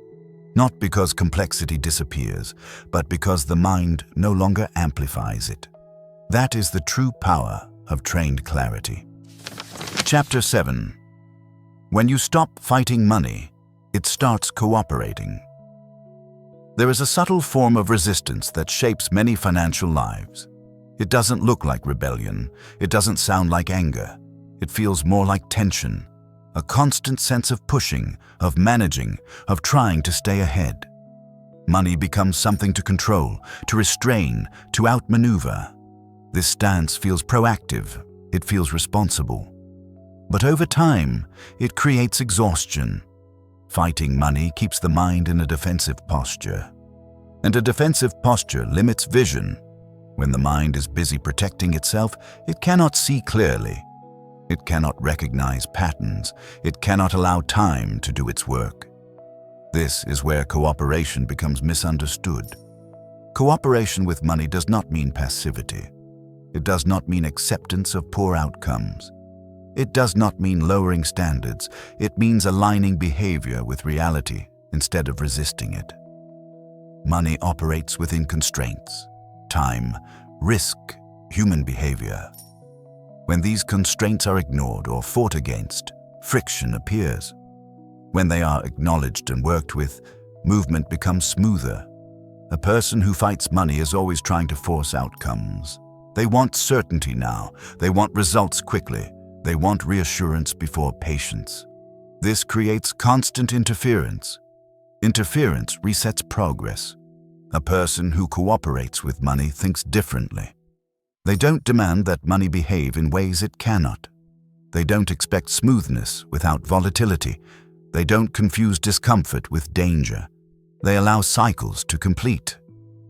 Not because complexity disappears, but because the mind no longer amplifies it. That is the true power of trained clarity. Chapter 7. When you stop fighting money, it starts cooperating. There is a subtle form of resistance that shapes many financial lives. It doesn't look like rebellion. It doesn't sound like anger. It feels more like tension, a constant sense of pushing, of managing, of trying to stay ahead. Money becomes something to control, to restrain, to outmaneuver. This stance feels proactive. It feels responsible. But over time, it creates exhaustion. Fighting money keeps the mind in a defensive posture. And a defensive posture limits vision. When the mind is busy protecting itself, it cannot see clearly. It cannot recognize patterns. It cannot allow time to do its work. This is where cooperation becomes misunderstood. Cooperation with money does not mean passivity. It does not mean acceptance of poor outcomes. It does not mean lowering standards. It means aligning behavior with reality instead of resisting it. Money operates within constraints: time, risk, human behavior. When these constraints are ignored or fought against, friction appears. When they are acknowledged and worked with, movement becomes smoother. A person who fights money is always trying to force outcomes. They want certainty now. They want results quickly. They want reassurance before patience. This creates constant interference. Interference resets progress. A person who cooperates with money thinks differently. They don't demand that money behave in ways it cannot. They don't expect smoothness without volatility. They don't confuse discomfort with danger. They allow cycles to complete.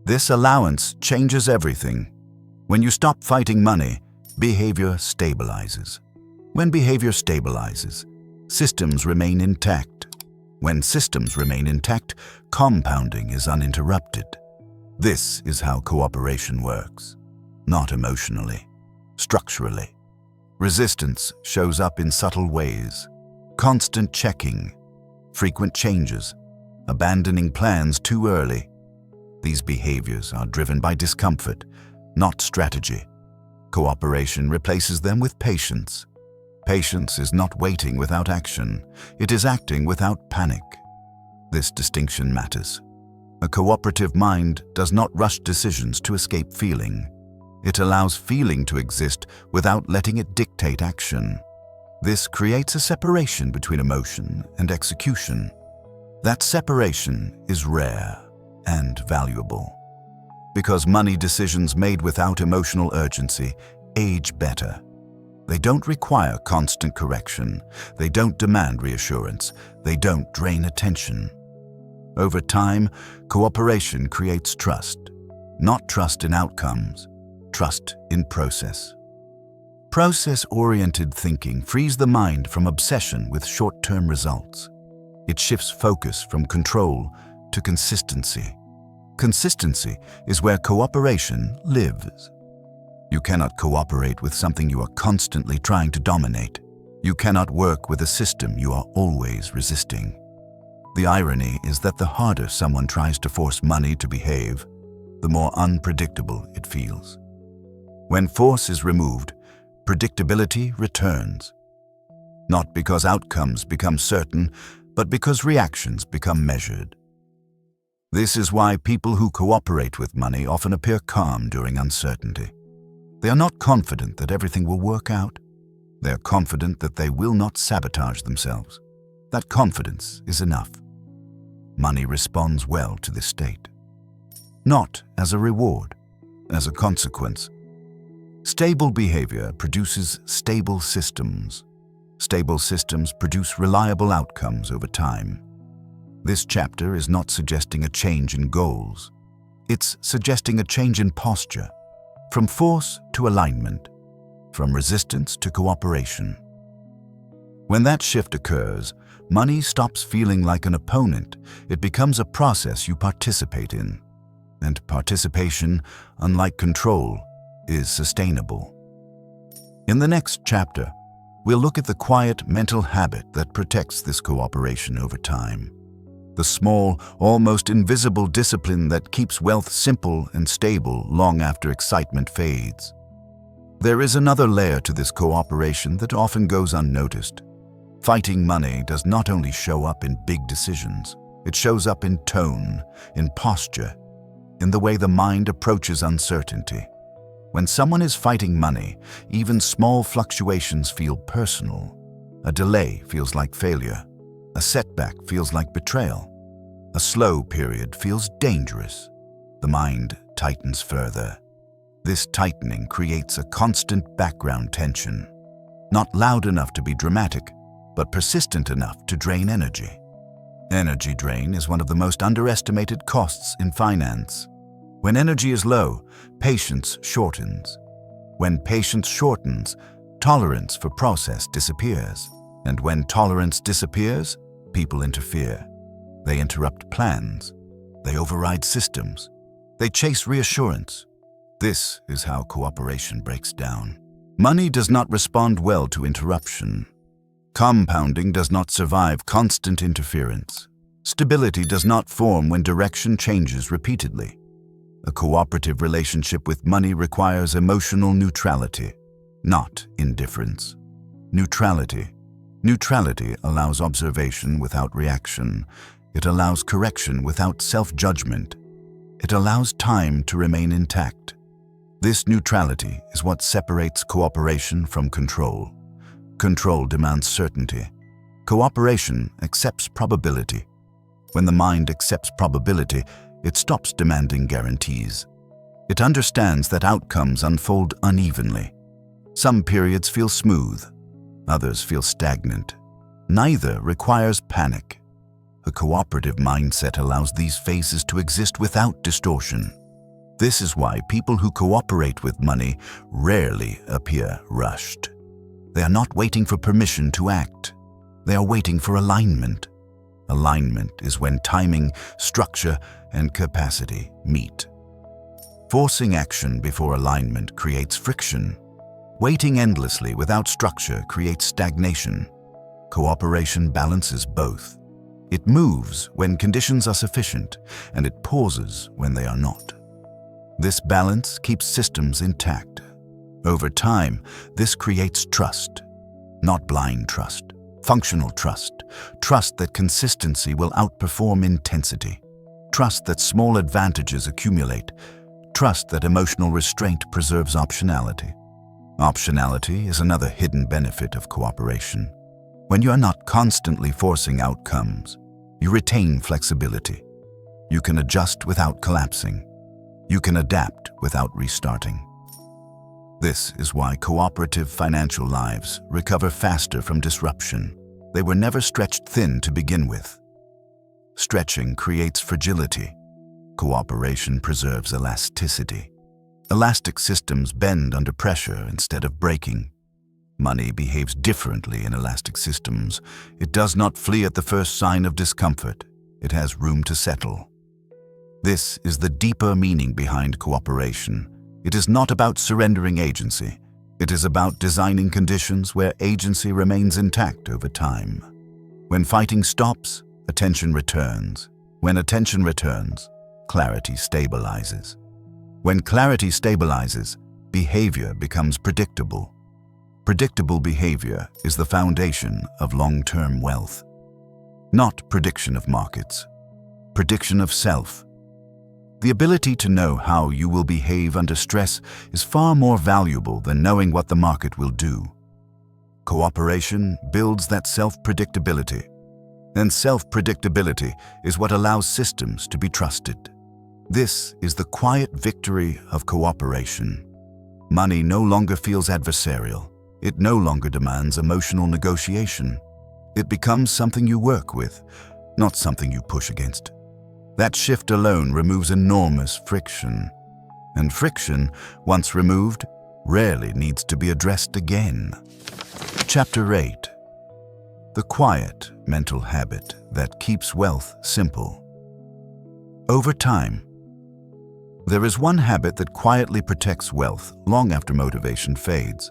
This allowance changes everything. When you stop fighting money, behavior stabilizes. When behavior stabilizes, systems remain intact. When systems remain intact, compounding is uninterrupted. This is how cooperation works. Not emotionally, structurally. Resistance shows up in subtle ways: constant checking, frequent changes, abandoning plans too early. These behaviors are driven by discomfort, not strategy. Cooperation replaces them with patience. Patience is not waiting without action. It is acting without panic. This distinction matters. A cooperative mind does not rush decisions to escape feeling. It allows feeling to exist without letting it dictate action. This creates a separation between emotion and execution. That separation is rare and valuable, because money decisions made without emotional urgency age better. They don't require constant correction. They don't demand reassurance. They don't drain attention. Over time, cooperation creates trust. Not trust in outcomes, trust in process. Process-oriented thinking frees the mind from obsession with short-term results. It shifts focus from control to consistency. Consistency is where cooperation lives. You cannot cooperate with something you are constantly trying to dominate. You cannot work with a system you are always resisting. The irony is that the harder someone tries to force money to behave, the more unpredictable it feels. When force is removed, predictability returns. Not because outcomes become certain, but because reactions become measured. This is why people who cooperate with money often appear calm during uncertainty. They are not confident that everything will work out. They are confident that they will not sabotage themselves. That confidence is enough. Money responds well to this state. Not as a reward, as a consequence. Stable behavior produces stable systems. Stable systems produce reliable outcomes over time. This chapter is not suggesting a change in goals. It's suggesting a change in posture, from force to alignment, from resistance to cooperation. When that shift occurs, money stops feeling like an opponent. It becomes a process you participate in. And participation, unlike control, is sustainable. In the next chapter, we'll look at the quiet mental habit that protects this cooperation over time. The small, almost invisible discipline that keeps wealth simple and stable long after excitement fades. There is another layer to this cooperation that often goes unnoticed. Fighting money does not only show up in big decisions, it shows up in tone, in posture, in the way the mind approaches uncertainty. When someone is fighting money, even small fluctuations feel personal. A delay feels like failure. A setback feels like betrayal. A slow period feels dangerous. The mind tightens further. This tightening creates a constant background tension, not loud enough to be dramatic, but persistent enough to drain energy. Energy drain is one of the most underestimated costs in finance. When energy is low, patience shortens. When patience shortens, tolerance for process disappears. And when tolerance disappears, people interfere. They interrupt plans. They override systems. They chase reassurance. This is how cooperation breaks down. Money does not respond well to interruption. Compounding does not survive constant interference. Stability does not form when direction changes repeatedly. A cooperative relationship with money requires emotional neutrality, not indifference. Neutrality. Neutrality allows observation without reaction. It allows correction without self-judgment. It allows time to remain intact. This neutrality is what separates cooperation from control. Control demands certainty. Cooperation accepts probability. When the mind accepts probability, it stops demanding guarantees. It understands that outcomes unfold unevenly. Some periods feel smooth, others feel stagnant. Neither requires panic. A cooperative mindset allows these phases to exist without distortion. This is why people who cooperate with money rarely appear rushed. They are not waiting for permission to act. They are waiting for alignment. Alignment is when timing, structure, and capacity meet. Forcing action before alignment creates friction. Waiting endlessly without structure creates stagnation. Cooperation balances both. It moves when conditions are sufficient, and it pauses when they are not. This balance keeps systems intact. Over time, this creates trust, not blind trust. Functional trust. Trust that consistency will outperform intensity. Trust that small advantages accumulate. Trust that emotional restraint preserves optionality. Optionality is another hidden benefit of cooperation. When you are not constantly forcing outcomes, you retain flexibility. You can adjust without collapsing. You can adapt without restarting. This is why cooperative financial lives recover faster from disruption. They were never stretched thin to begin with. Stretching creates fragility. Cooperation preserves elasticity. Elastic systems bend under pressure instead of breaking. Money behaves differently in elastic systems. It does not flee at the first sign of discomfort. It has room to settle. This is the deeper meaning behind cooperation. It is not about surrendering agency. It is about designing conditions where agency remains intact over time. When fighting stops, attention returns. When attention returns, clarity stabilizes. When clarity stabilizes, behavior becomes predictable. Predictable behavior is the foundation of long-term wealth. Not prediction of markets, prediction of self. The ability to know how you will behave under stress is far more valuable than knowing what the market will do. Cooperation builds that self-predictability, and self-predictability is what allows systems to be trusted. This is the quiet victory of cooperation. Money no longer feels adversarial. It no longer demands emotional negotiation. It becomes something you work with, not something you push against. That shift alone removes enormous friction. And friction, once removed, rarely needs to be addressed again. Chapter 8. The quiet mental habit that keeps wealth simple. Over time, there is one habit that quietly protects wealth long after motivation fades.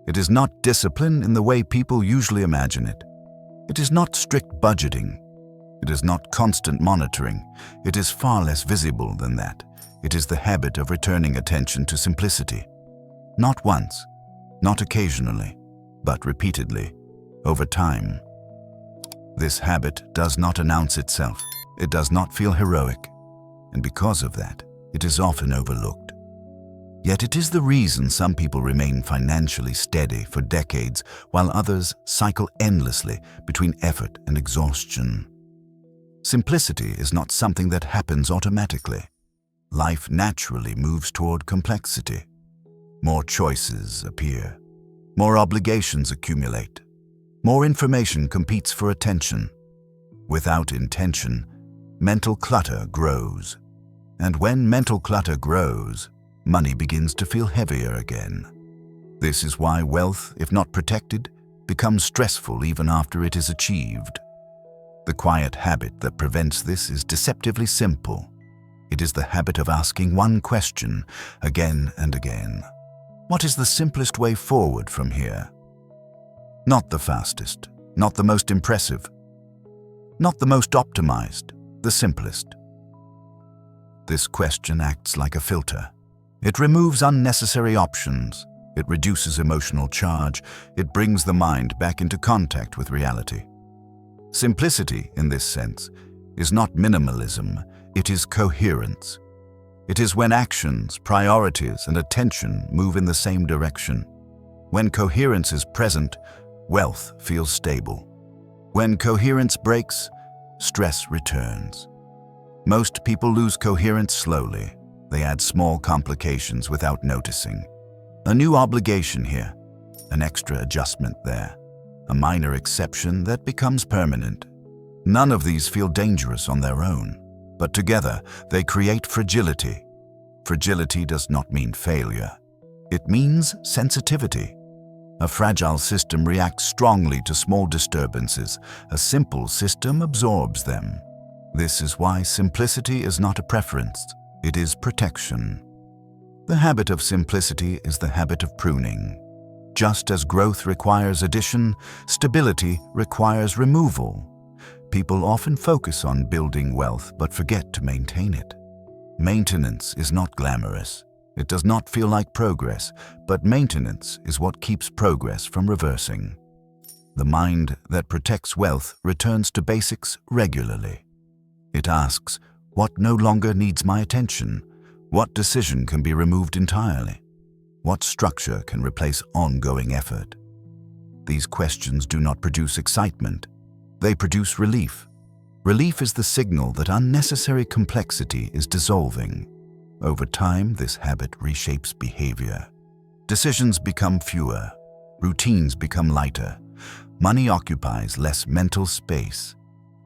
It is not discipline in the way people usually imagine it. It is not strict budgeting. It is not constant monitoring. It is far less visible than that. It is the habit of returning attention to simplicity. Not once, not occasionally, but repeatedly, over time. This habit does not announce itself. It does not feel heroic. And because of that, it is often overlooked. Yet it is the reason some people remain financially steady for decades, while others cycle endlessly between effort and exhaustion. Simplicity is not something that happens automatically. Life naturally moves toward complexity. More choices appear. More obligations accumulate. More information competes for attention. Without intention, mental clutter grows. And when mental clutter grows, money begins to feel heavier again. This is why wealth, if not protected, becomes stressful even after it is achieved. The quiet habit that prevents this is deceptively simple. It is the habit of asking one question again and again. What is the simplest way forward from here? Not the fastest, not the most impressive, not the most optimized, the simplest. This question acts like a filter. It removes unnecessary options. It reduces emotional charge. It brings the mind back into contact with reality. Simplicity, in this sense, is not minimalism. It is coherence. It is when actions, priorities, and attention move in the same direction. When coherence is present, wealth feels stable. When coherence breaks, stress returns. Most people lose coherence slowly. They add small complications without noticing. A new obligation here, an extra adjustment there, a minor exception that becomes permanent. None of these feel dangerous on their own, but together they create fragility. Fragility does not mean failure. It means sensitivity. A fragile system reacts strongly to small disturbances. A simple system absorbs them. This is why simplicity is not a preference. It is protection. The habit of simplicity is the habit of pruning. Just as growth requires addition, stability requires removal. People often focus on building wealth but forget to maintain it. Maintenance is not glamorous. It does not feel like progress, but maintenance is what keeps progress from reversing. The mind that protects wealth returns to basics regularly. It asks, what no longer needs my attention? What decision can be removed entirely? What structure can replace ongoing effort? These questions do not produce excitement. They produce relief. Relief is the signal that unnecessary complexity is dissolving. Over time, this habit reshapes behavior. Decisions become fewer. Routines become lighter. Money occupies less mental space.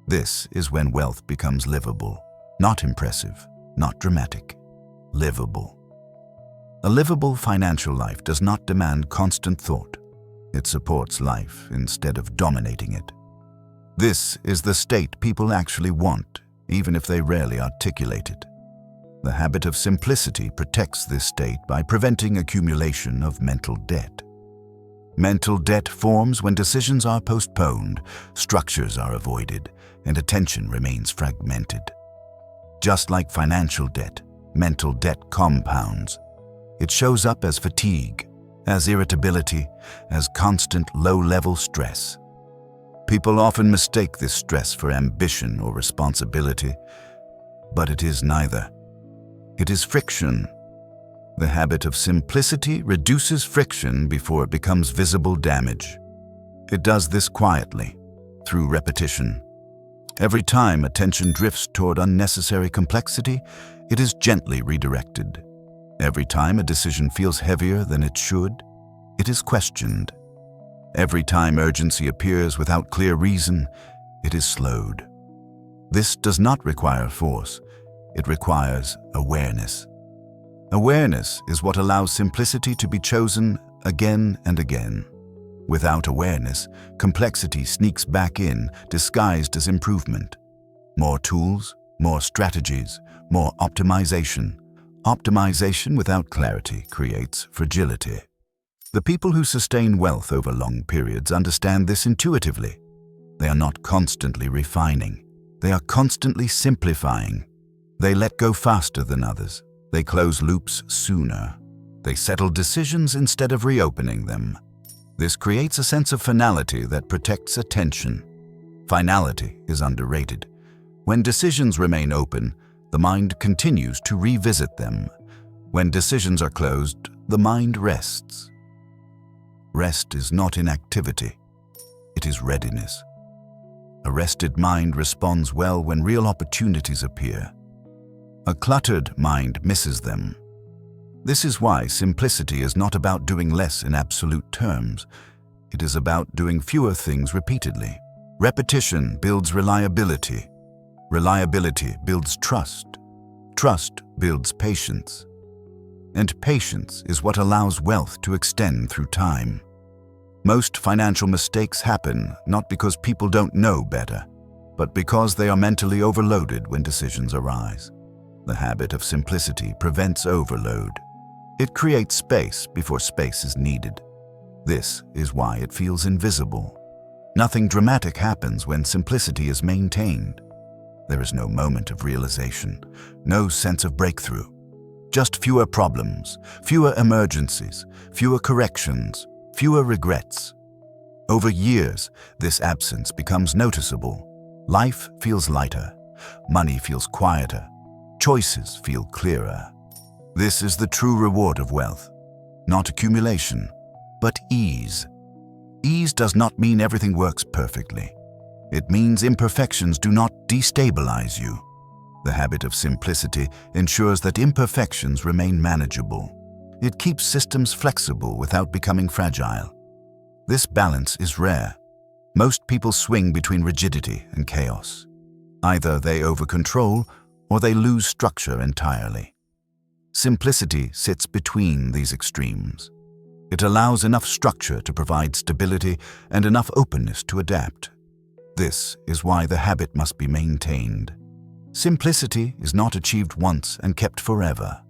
This is when wealth becomes livable. Not impressive, not dramatic. Livable. A livable financial life does not demand constant thought. It supports life instead of dominating it. This is the state people actually want, even if they rarely articulate it. The habit of simplicity protects this state by preventing accumulation of mental debt. Mental debt forms when decisions are postponed, structures are avoided, and attention remains fragmented. Just like financial debt, mental debt compounds. It shows up as fatigue, as irritability, as constant low-level stress. People often mistake this stress for ambition or responsibility, but it is neither. It is friction. The habit of simplicity reduces friction before it becomes visible damage. It does this quietly, through repetition. Every time attention drifts toward unnecessary complexity, it is gently redirected. Every time a decision feels heavier than it should, it is questioned. Every time urgency appears without clear reason, it is slowed. This does not require force. It requires awareness. Awareness is what allows simplicity to be chosen again and again. Without awareness, complexity sneaks back in, disguised as improvement. More tools, more strategies, more optimization. Optimization without clarity creates fragility. The people who sustain wealth over long periods understand this intuitively. They are not constantly refining. They are constantly simplifying. They let go faster than others. They close loops sooner. They settle decisions instead of reopening them. This creates a sense of finality that protects attention. Finality is underrated. When decisions remain open, the mind continues to revisit them. When decisions are closed, the mind rests. Rest is not inactivity. It is readiness. A rested mind responds well when real opportunities appear. A cluttered mind misses them. This is why simplicity is not about doing less in absolute terms. It is about doing fewer things repeatedly. Repetition builds reliability. Reliability builds trust. Trust builds patience. And patience is what allows wealth to extend through time. Most financial mistakes happen not because people don't know better, but because they are mentally overloaded when decisions arise. The habit of simplicity prevents overload. It creates space before space is needed. This is why it feels invisible. Nothing dramatic happens when simplicity is maintained. There is no moment of realization, no sense of breakthrough. Just fewer problems, fewer emergencies, fewer corrections, fewer regrets. Over years, this absence becomes noticeable. Life feels lighter. Money feels quieter. Choices feel clearer. This is the true reward of wealth. Not accumulation, but ease. Ease does not mean everything works perfectly. It means imperfections do not destabilize you. The habit of simplicity ensures that imperfections remain manageable. It keeps systems flexible without becoming fragile. This balance is rare. Most people swing between rigidity and chaos. Either they over-control or they lose structure entirely. Simplicity sits between these extremes. It allows enough structure to provide stability and enough openness to adapt. This is why the habit must be maintained. Simplicity is not achieved once and kept forever.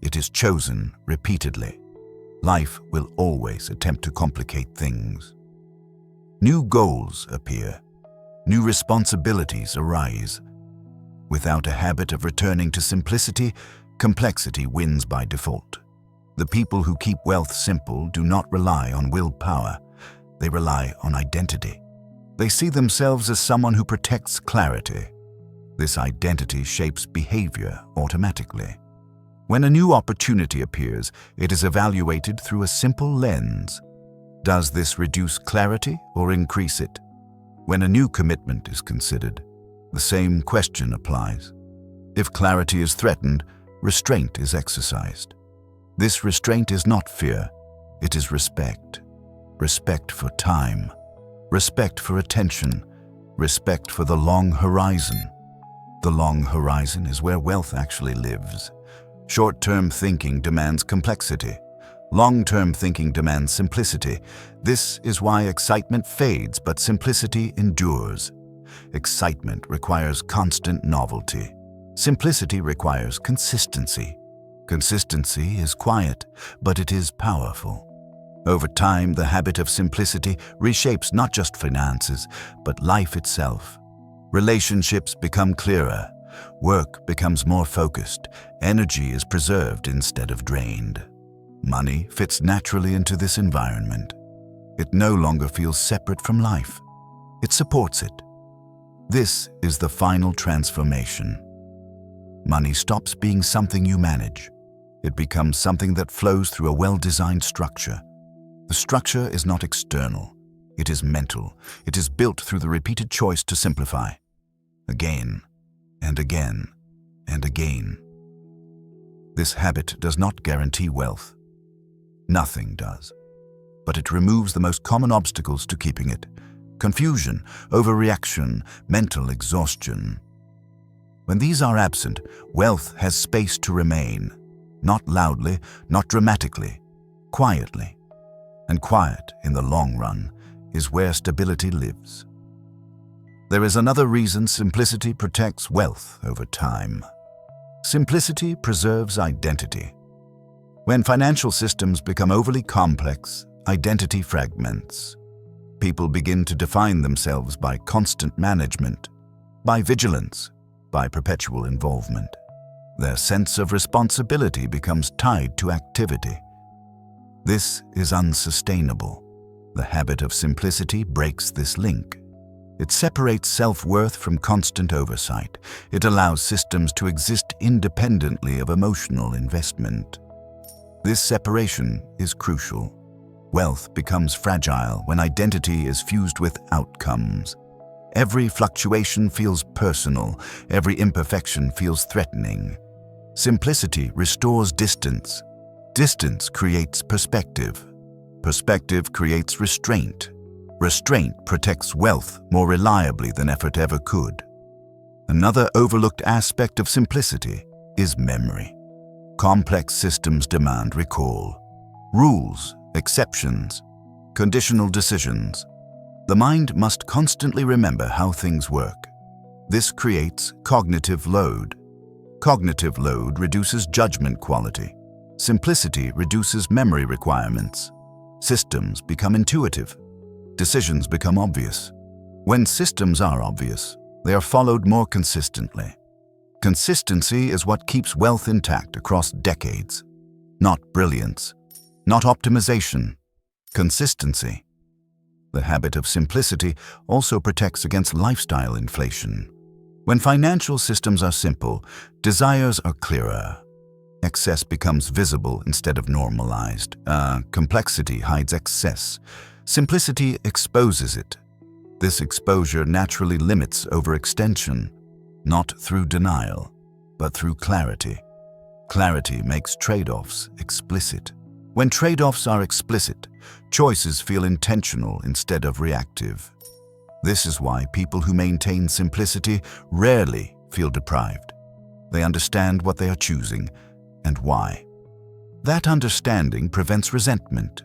It is chosen repeatedly. Life will always attempt to complicate things. New goals appear. New responsibilities arise. Without a habit of returning to simplicity, complexity wins by default. The people who keep wealth simple do not rely on willpower. They rely on identity. They see themselves as someone who protects clarity. This identity shapes behavior automatically. When a new opportunity appears, it is evaluated through a simple lens. Does this reduce clarity or increase it? When a new commitment is considered, the same question applies. If clarity is threatened, restraint is exercised. This restraint is not fear, it is respect. Respect for time, respect for attention, respect for the long horizon. The long horizon is where wealth actually lives. Short-term thinking demands complexity. Long-term thinking demands simplicity. This is why excitement fades, but simplicity endures. Excitement requires constant novelty. Simplicity requires consistency. Consistency is quiet, but it is powerful. Over time, the habit of simplicity reshapes not just finances, but life itself. Relationships become clearer. Work becomes more focused. Energy is preserved instead of drained. Money fits naturally into this environment. It no longer feels separate from life. It supports it. This is the final transformation. Money stops being something you manage. It becomes something that flows through a well-designed structure. The structure is not external. It is mental. It is built through the repeated choice to simplify. Again, and again, and again. This habit does not guarantee wealth. Nothing does. But it removes the most common obstacles to keeping it: confusion, overreaction, mental exhaustion. When these are absent, wealth has space to remain. Not loudly, not dramatically, quietly. And quiet, in the long run, is where stability lives. There is another reason simplicity protects wealth over time. Simplicity preserves identity. When financial systems become overly complex, identity fragments. People begin to define themselves by constant management, by vigilance, by perpetual involvement. Their sense of responsibility becomes tied to activity. This is unsustainable. The habit of simplicity breaks this link. It separates self-worth from constant oversight. It allows systems to exist independently of emotional investment. This separation is crucial. Wealth becomes fragile when identity is fused with outcomes. Every fluctuation feels personal. Every imperfection feels threatening. Simplicity restores distance. Distance creates perspective. Perspective creates restraint. Restraint protects wealth more reliably than effort ever could. Another overlooked aspect of simplicity is memory. Complex systems demand recall. Rules, exceptions, conditional decisions. The mind must constantly remember how things work. This creates cognitive load. Cognitive load reduces judgment quality. Simplicity reduces memory requirements. Systems become intuitive. Decisions become obvious. When systems are obvious, they are followed more consistently. Consistency is what keeps wealth intact across decades. Not brilliance, not optimization, consistency. The habit of simplicity also protects against lifestyle inflation. When financial systems are simple, desires are clearer. Excess becomes visible instead of normalized. Complexity hides excess. Simplicity exposes it. This exposure naturally limits overextension, not through denial, but through clarity. Clarity makes trade-offs explicit. When trade-offs are explicit, choices feel intentional instead of reactive. This is why people who maintain simplicity rarely feel deprived. They understand what they are choosing and why. That understanding prevents resentment.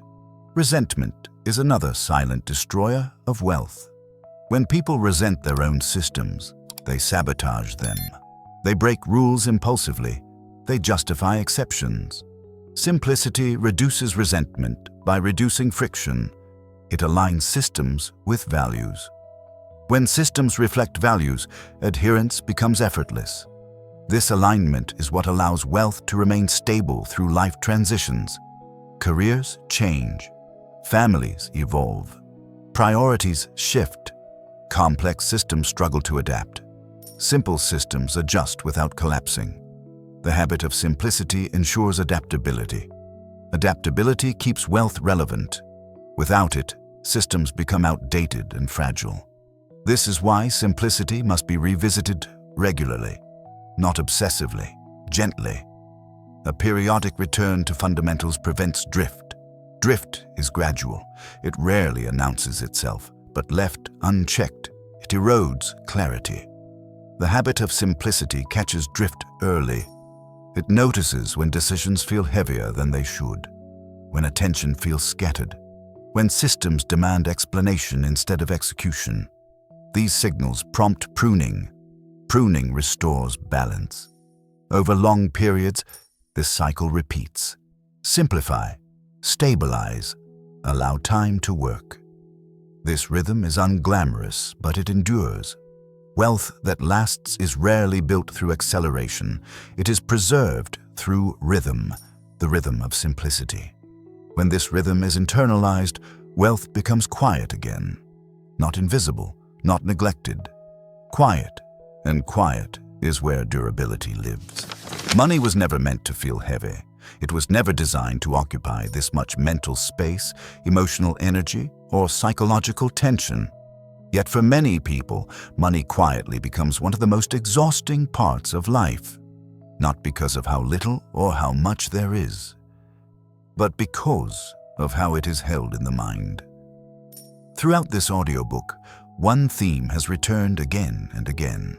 Resentment is another silent destroyer of wealth. When people resent their own systems, they sabotage them. They break rules impulsively. They justify exceptions. Simplicity reduces resentment by reducing friction. It aligns systems with values. When systems reflect values, adherence becomes effortless. This alignment is what allows wealth to remain stable through life transitions. Careers change. Families evolve. Priorities shift. Complex systems struggle to adapt. Simple systems adjust without collapsing. The habit of simplicity ensures adaptability. Adaptability keeps wealth relevant. Without it, systems become outdated and fragile. This is why simplicity must be revisited regularly, not obsessively, gently. A periodic return to fundamentals prevents drift. Drift is gradual. It rarely announces itself, but left unchecked, it erodes clarity. The habit of simplicity catches drift early. It notices when decisions feel heavier than they should, when attention feels scattered, when systems demand explanation instead of execution. These signals prompt pruning. Pruning restores balance. Over long periods, this cycle repeats. Simplify, stabilize, allow time to work. This rhythm is unglamorous, but it endures. Wealth that lasts is rarely built through acceleration. It is preserved through rhythm, the rhythm of simplicity. When this rhythm is internalized, wealth becomes quiet again. Not invisible, not neglected. Quiet, and quiet is where durability lives. Money was never meant to feel heavy. It was never designed to occupy this much mental space, emotional energy, or psychological tension. Yet for many people, money quietly becomes one of the most exhausting parts of life. Not because of how little or how much there is, but because of how it is held in the mind. Throughout this audiobook, one theme has returned again and again.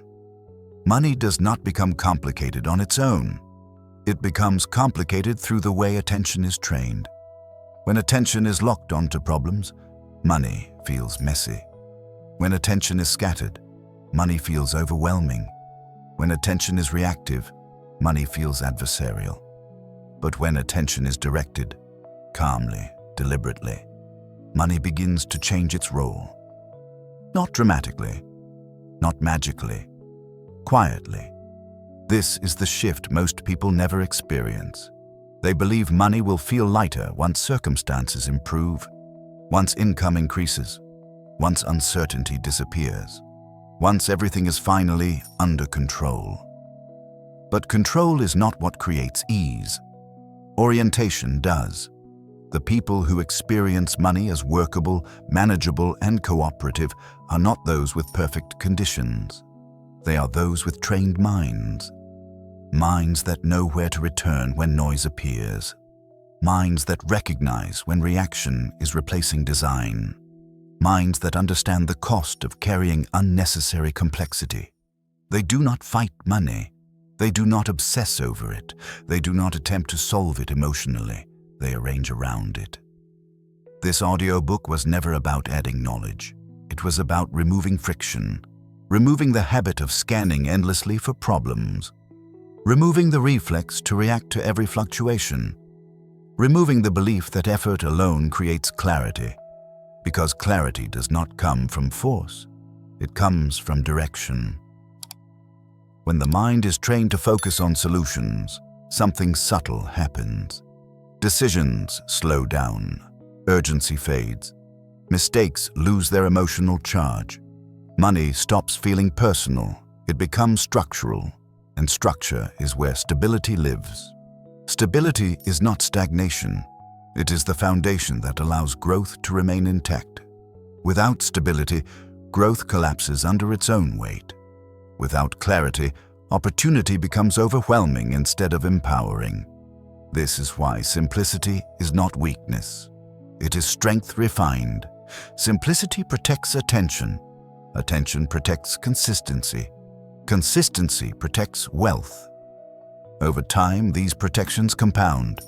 Money does not become complicated on its own. It becomes complicated through the way attention is trained. When attention is locked onto problems, money feels messy. When attention is scattered, money feels overwhelming. When attention is reactive, money feels adversarial. But when attention is directed, calmly, deliberately, money begins to change its role. Not dramatically, not magically, quietly. This is the shift most people never experience. They believe money will feel lighter once circumstances improve, once income increases, once uncertainty disappears, once everything is finally under control. But control is not what creates ease. Orientation does. The people who experience money as workable, manageable, and cooperative are not those with perfect conditions. They are those with trained minds. Minds that know where to return when noise appears. Minds that recognize when reaction is replacing design. Minds that understand the cost of carrying unnecessary complexity. They do not fight money. They do not obsess over it. They do not attempt to solve it emotionally. They arrange around it. This audiobook was never about adding knowledge. It was about removing friction, removing the habit of scanning endlessly for problems, removing the reflex to react to every fluctuation, removing the belief that effort alone creates clarity, because clarity does not come from force. It comes from direction. When the mind is trained to focus on solutions, something subtle happens. Decisions slow down, urgency fades, mistakes lose their emotional charge. Money stops feeling personal, it becomes structural, and structure is where stability lives. Stability is not stagnation, it is the foundation that allows growth to remain intact. Without stability, growth collapses under its own weight. Without clarity, opportunity becomes overwhelming instead of empowering. This is why simplicity is not weakness. It is strength refined. Simplicity protects attention. Attention protects consistency. Consistency protects wealth. Over time, these protections compound.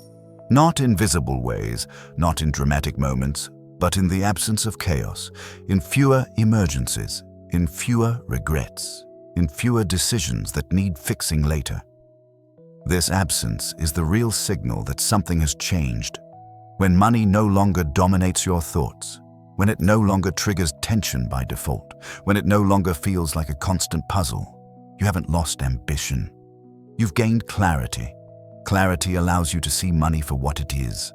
Not in visible ways, not in dramatic moments, but in the absence of chaos, in fewer emergencies, in fewer regrets, in fewer decisions that need fixing later. This absence is the real signal that something has changed. When money no longer dominates your thoughts, when it no longer triggers tension by default, when it no longer feels like a constant puzzle, you haven't lost ambition. You've gained clarity. Clarity allows you to see money for what it is.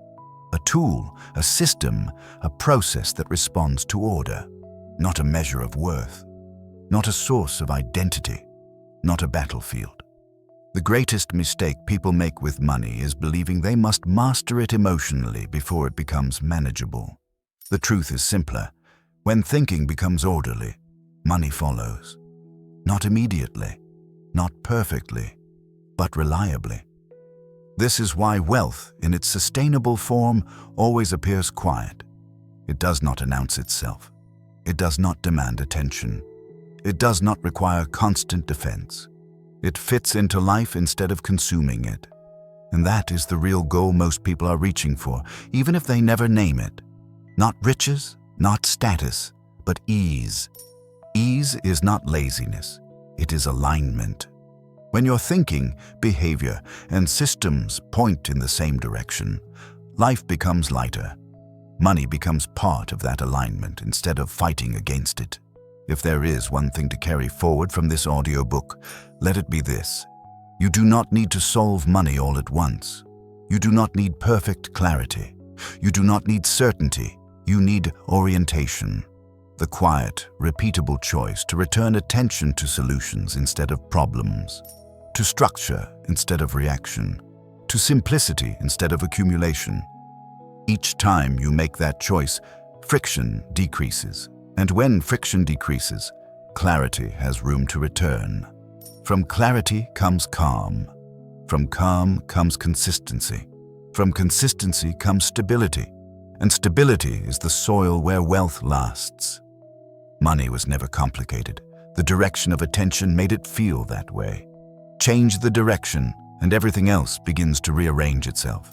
A tool, a system, a process that responds to order, not a measure of worth, not a source of identity, not a battlefield. The greatest mistake people make with money is believing they must master it emotionally before it becomes manageable. The truth is simpler. When thinking becomes orderly, money follows. Not immediately, not perfectly, but reliably. This is why wealth, in its sustainable form, always appears quiet. It does not announce itself. It does not demand attention. It does not require constant defense. It fits into life instead of consuming it. And that is the real goal most people are reaching for, even if they never name it. Not riches, not status, but ease. Ease is not laziness. It is alignment. When your thinking, behavior, and systems point in the same direction, life becomes lighter. Money becomes part of that alignment instead of fighting against it. If there is one thing to carry forward from this audiobook, let it be this. You do not need to solve money all at once. You do not need perfect clarity. You do not need certainty. You need orientation. The quiet, repeatable choice to return attention to solutions instead of problems, to structure instead of reaction, to simplicity instead of accumulation. Each time you make that choice, friction decreases. And when friction decreases, clarity has room to return. From clarity comes calm. From calm comes consistency. From consistency comes stability. And stability is the soil where wealth lasts. Money was never complicated. The direction of attention made it feel that way. Change the direction, and everything else begins to rearrange itself.